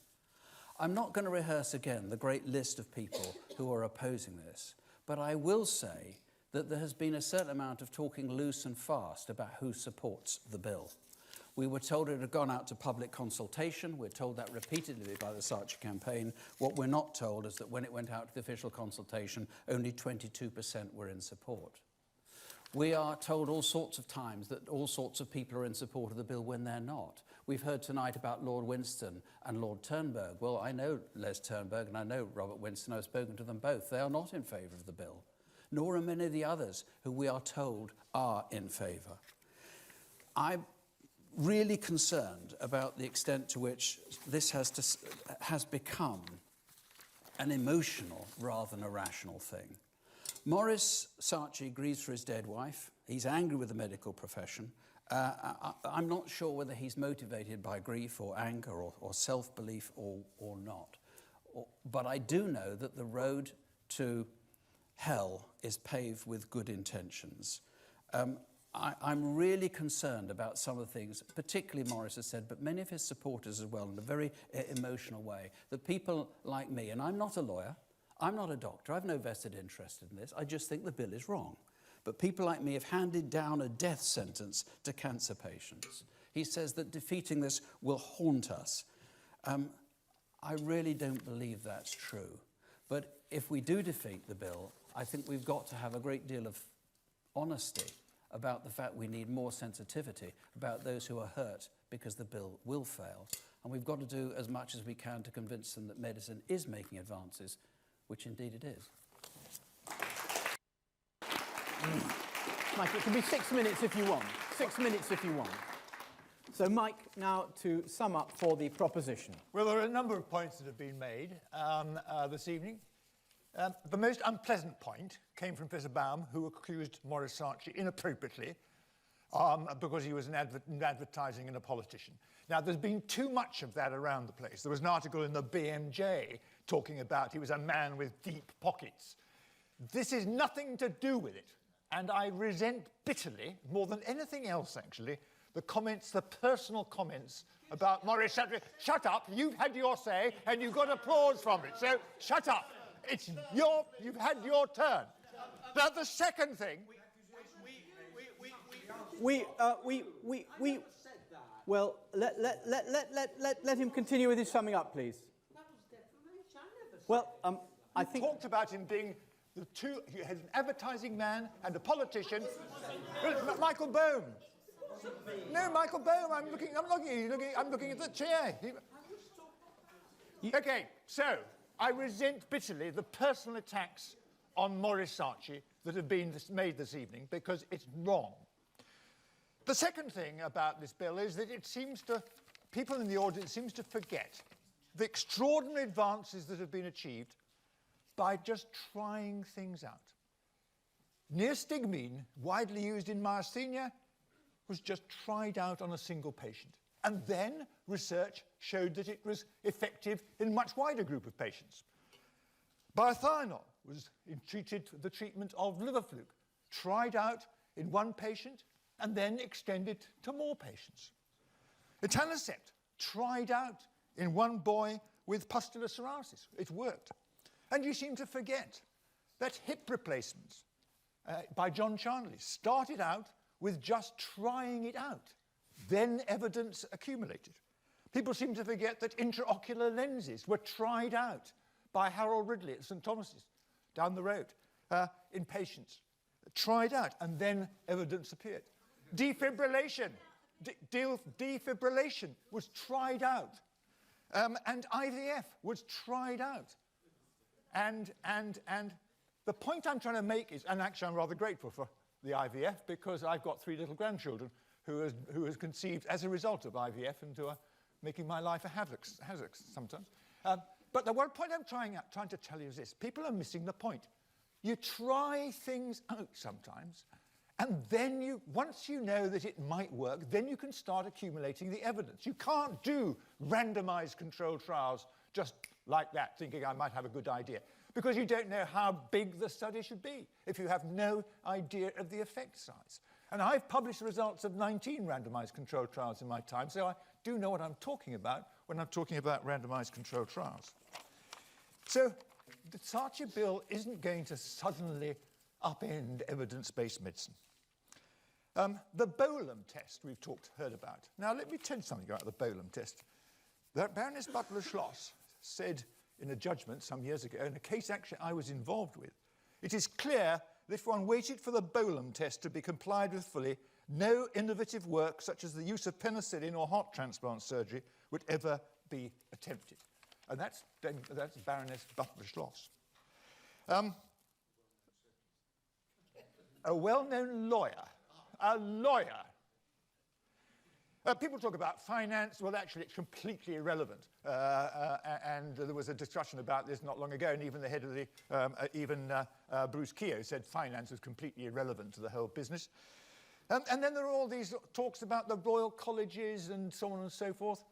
I'm not going to rehearse again the great list of people who are opposing this, but I will say that there has been a certain amount of talking loose and fast about who supports the bill. We were told it had gone out to public consultation. We're told that repeatedly by the Saatchi campaign. What we're not told is that when it went out to the official consultation, only 22% were in support. We are told all sorts of times that all sorts of people are in support of the bill when they're not. We've heard tonight about Lord Winston and Lord Turnberg. Well, I know Les Turnberg and I know Robert Winston. I've spoken to them both. They are not in favour of the bill, nor are many of the others who we are told are in favour. I'm really concerned about the extent to which this has become an emotional rather than a rational thing. Maurice Saatchi grieves for his dead wife. He's angry with the medical profession. I'm not sure whether he's motivated by grief or anger or self-belief or not. But I do know that the road to hell is paved with good intentions. I'm really concerned about some of the things, particularly Maurice has said, but many of his supporters as well, in a very emotional way, that people like me, and I'm not a lawyer, I'm not a doctor, I've no vested interest in this, I just think the bill is wrong. But people like me have handed down a death sentence to cancer patients. He says that defeating this will haunt us. I really don't believe that's true. But if we do defeat the bill, I think we've got to have a great deal of honesty about the fact we need more sensitivity about those who are hurt because the bill will fail. And we've got to do as much as we can to convince them that medicine is making advances, which indeed it is. Mike, it can be 6 minutes if you want. 6 minutes if you want. So, Mike, now to sum up for the proposition. Well, there are a number of points that have been made this evening. The most unpleasant point came from Professor Baum, who accused Maurice Saatchi inappropriately because he was an advertising and a politician. Now, there's been too much of that around the place. There was an article in the BMJ talking about he was a man with deep pockets. This is nothing to do with it. And I resent bitterly, more than anything else actually, the comments, the personal comments about Maurice Saatchi. Shut up, you've had your say and you got applause from it, so shut up. You've had your turn. Now the second thing... Well, let him continue with his summing up, please. Well, You talked about him being he had an advertising man and a politician. Michael Bohm. No, Michael Bohm. I'm looking at the chair. Okay, so I resent bitterly the personal attacks on Maurice Saatchi that have been made this evening because it's wrong. The second thing about this bill is that people in the audience seem to forget the extraordinary advances that have been achieved by just trying things out. Neostigmine, widely used in myasthenia, was just tried out on a single patient. And then research showed that it was effective in a much wider group of patients. Biothianol was the treatment of liver fluke, tried out in one patient and then extended to more patients. Etanercept, tried out in one boy with pustular psoriasis. It worked. And you seem to forget that hip replacements by John Chandley started out with just trying it out. Then evidence accumulated. People seem to forget that intraocular lenses were tried out by Harold Ridley at St Thomas's down the road in patients. Tried out, and then evidence appeared. Defibrillation. Defibrillation was tried out. And IVF was tried out. And the point I'm trying to make is, and actually I'm rather grateful for the IVF because I've got 3 little grandchildren who has conceived as a result of IVF and who are making my life a havoc sometimes. But the one point I'm trying to tell you is this. People are missing the point. You try things out sometimes, and then once you know that it might work, then you can start accumulating the evidence. You can't do randomized controlled trials just like that, thinking I might have a good idea, because you don't know how big the study should be if you have no idea of the effect size. And I've published the results of 19 randomized controlled trials in my time, so I do know what I'm talking about when I'm talking about randomized controlled trials. So the Saatchi bill isn't going to suddenly upend evidence-based medicine. The Bolam test we've heard about. Now, let me tell you something about the Bolam test. Baroness Butler-Schloss said in a judgment some years ago, in a case actually I was involved with, it is clear that if one waited for the Bolam test to be complied with fully, no innovative work such as the use of penicillin or heart transplant surgery would ever be attempted. And that's Baroness Butler-Schloss. A well-known lawyer. A lawyer. People talk about finance. Well, actually, it's completely irrelevant. And there was a discussion about this not long ago, and even the head of the, Bruce Keogh said finance was completely irrelevant to the whole business. And then there are all these talks about the Royal Colleges and so on and so forth.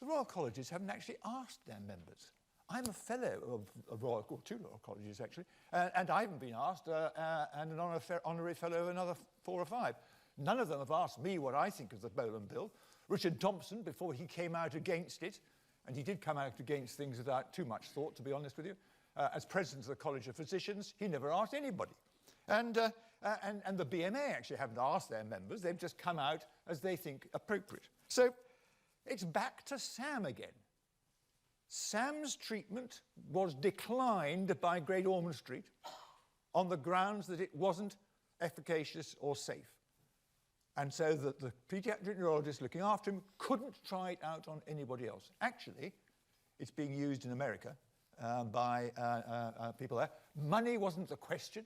The Royal Colleges haven't actually asked their members. I'm a fellow of two Royal Colleges, actually, and I haven't been asked, and an honorary fellow of another 4 or 5. None of them have asked me what I think of the Bolam bill. Richard Thompson, before he came out against it, and he did come out against things without too much thought, to be honest with you, as president of the College of Physicians, he never asked anybody. And the BMA actually haven't asked their members. They've just come out as they think appropriate. So it's back to Sam again. Sam's treatment was declined by Great Ormond Street on the grounds that it wasn't efficacious or safe. And so that the paediatric neurologist looking after him couldn't try it out on anybody else. Actually, it's being used in America by people there. Money wasn't the question.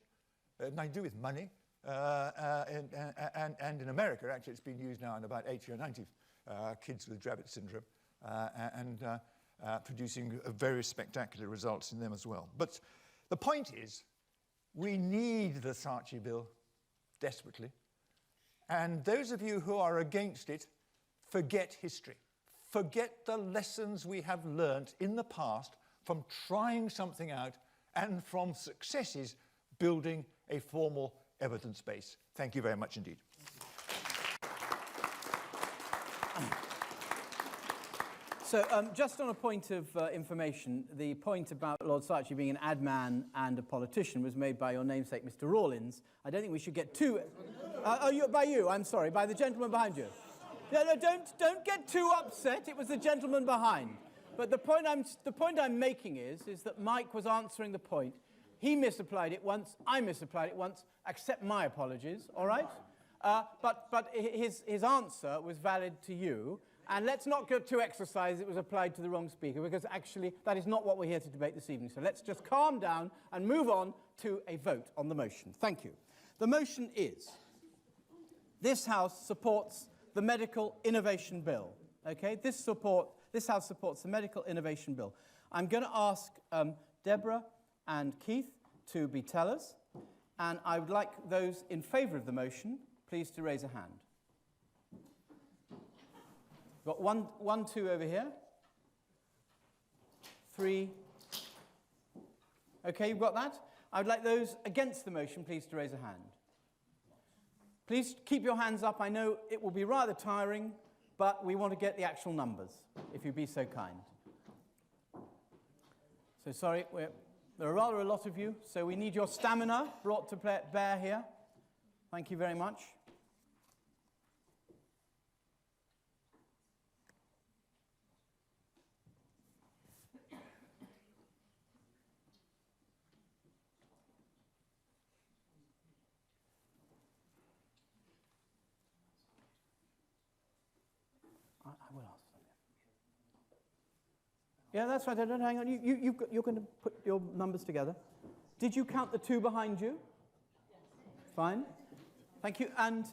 Nothing to do with money. And in America, actually, it's been used now in about 80 or 90 kids with Dravet syndrome and producing very spectacular results in them as well. But the point is, we need the Saatchi bill desperately. And those of you who are against it, forget history. Forget the lessons we have learnt in the past from trying something out and from successes building a formal evidence base. Thank you very much indeed. So just on a point of information, the point about Lord Saatchi being an ad man and a politician was made by your namesake, Mr. Rawlins. I don't think we should get too... by you, I'm sorry, by the gentleman behind you. No, don't get too upset. It was the gentleman behind. But the point I'm making is that Mike was answering the point. He misapplied it once, I misapplied it once. Accept my apologies, all right? But his answer was valid to you. And let's not go to exercise it was applied to the wrong speaker, because actually that is not what we're here to debate this evening. So let's just calm down and move on to a vote on the motion. Thank you. The motion is, this House supports the Medical Innovation Bill. Okay, this House supports the Medical Innovation Bill. I'm going to ask Deborah and Keith to be tellers, and I would like those in favour of the motion, please, to raise a hand. Got one, two over here. 3. Okay, you've got that? I would like those against the motion, please, to raise a hand. Please keep your hands up. I know it will be rather tiring, but we want to get the actual numbers, if you'd be so kind. So sorry, there are rather a lot of you, so we need your stamina brought to bear here. Thank you very much. I will ask them. Yeah, that's right. Don't hang on. You're going to put your numbers together. Did you count the 2 behind you? Yes. Fine. Thank you. And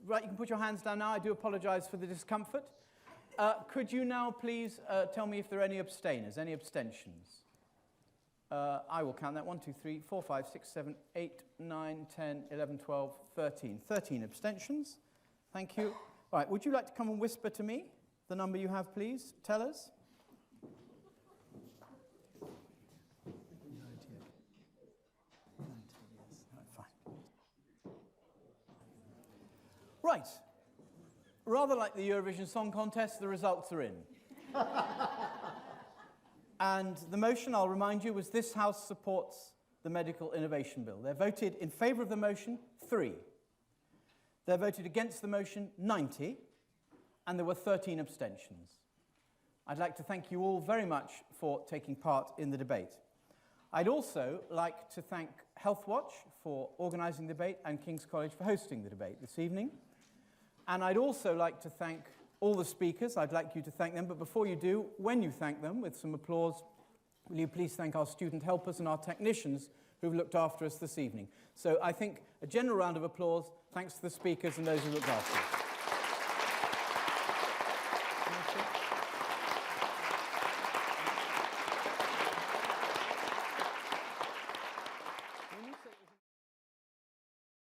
right, you can put your hands down now. I do apologise for the discomfort. Could you now please tell me if there are any abstainers, any abstentions? I will count that. 1, 2, 3, 4, 5, 6, 7, 8, 9, 10, 11, 12, 13. 13 abstentions. Thank you. Right, would you like to come and whisper to me the number you have, please? Tell us. 90. Fine. Right. Rather like the Eurovision Song Contest, the results are in. And the motion, I'll remind you, was this House supports the Medical Innovation Bill. They voted in favour of the motion, 3. They voted against the motion, 90, and there were 13 abstentions. I'd like to thank you all very much for taking part in the debate. I'd also like to thank Healthwatch for organising the debate and King's College for hosting the debate this evening. And I'd also like to thank all the speakers. I'd like you to thank them, but before you do, when you thank them with some applause, will you please thank our student helpers and our technicians who've looked after us this evening. So I think a general round of applause, thanks to the speakers and those who looked after us.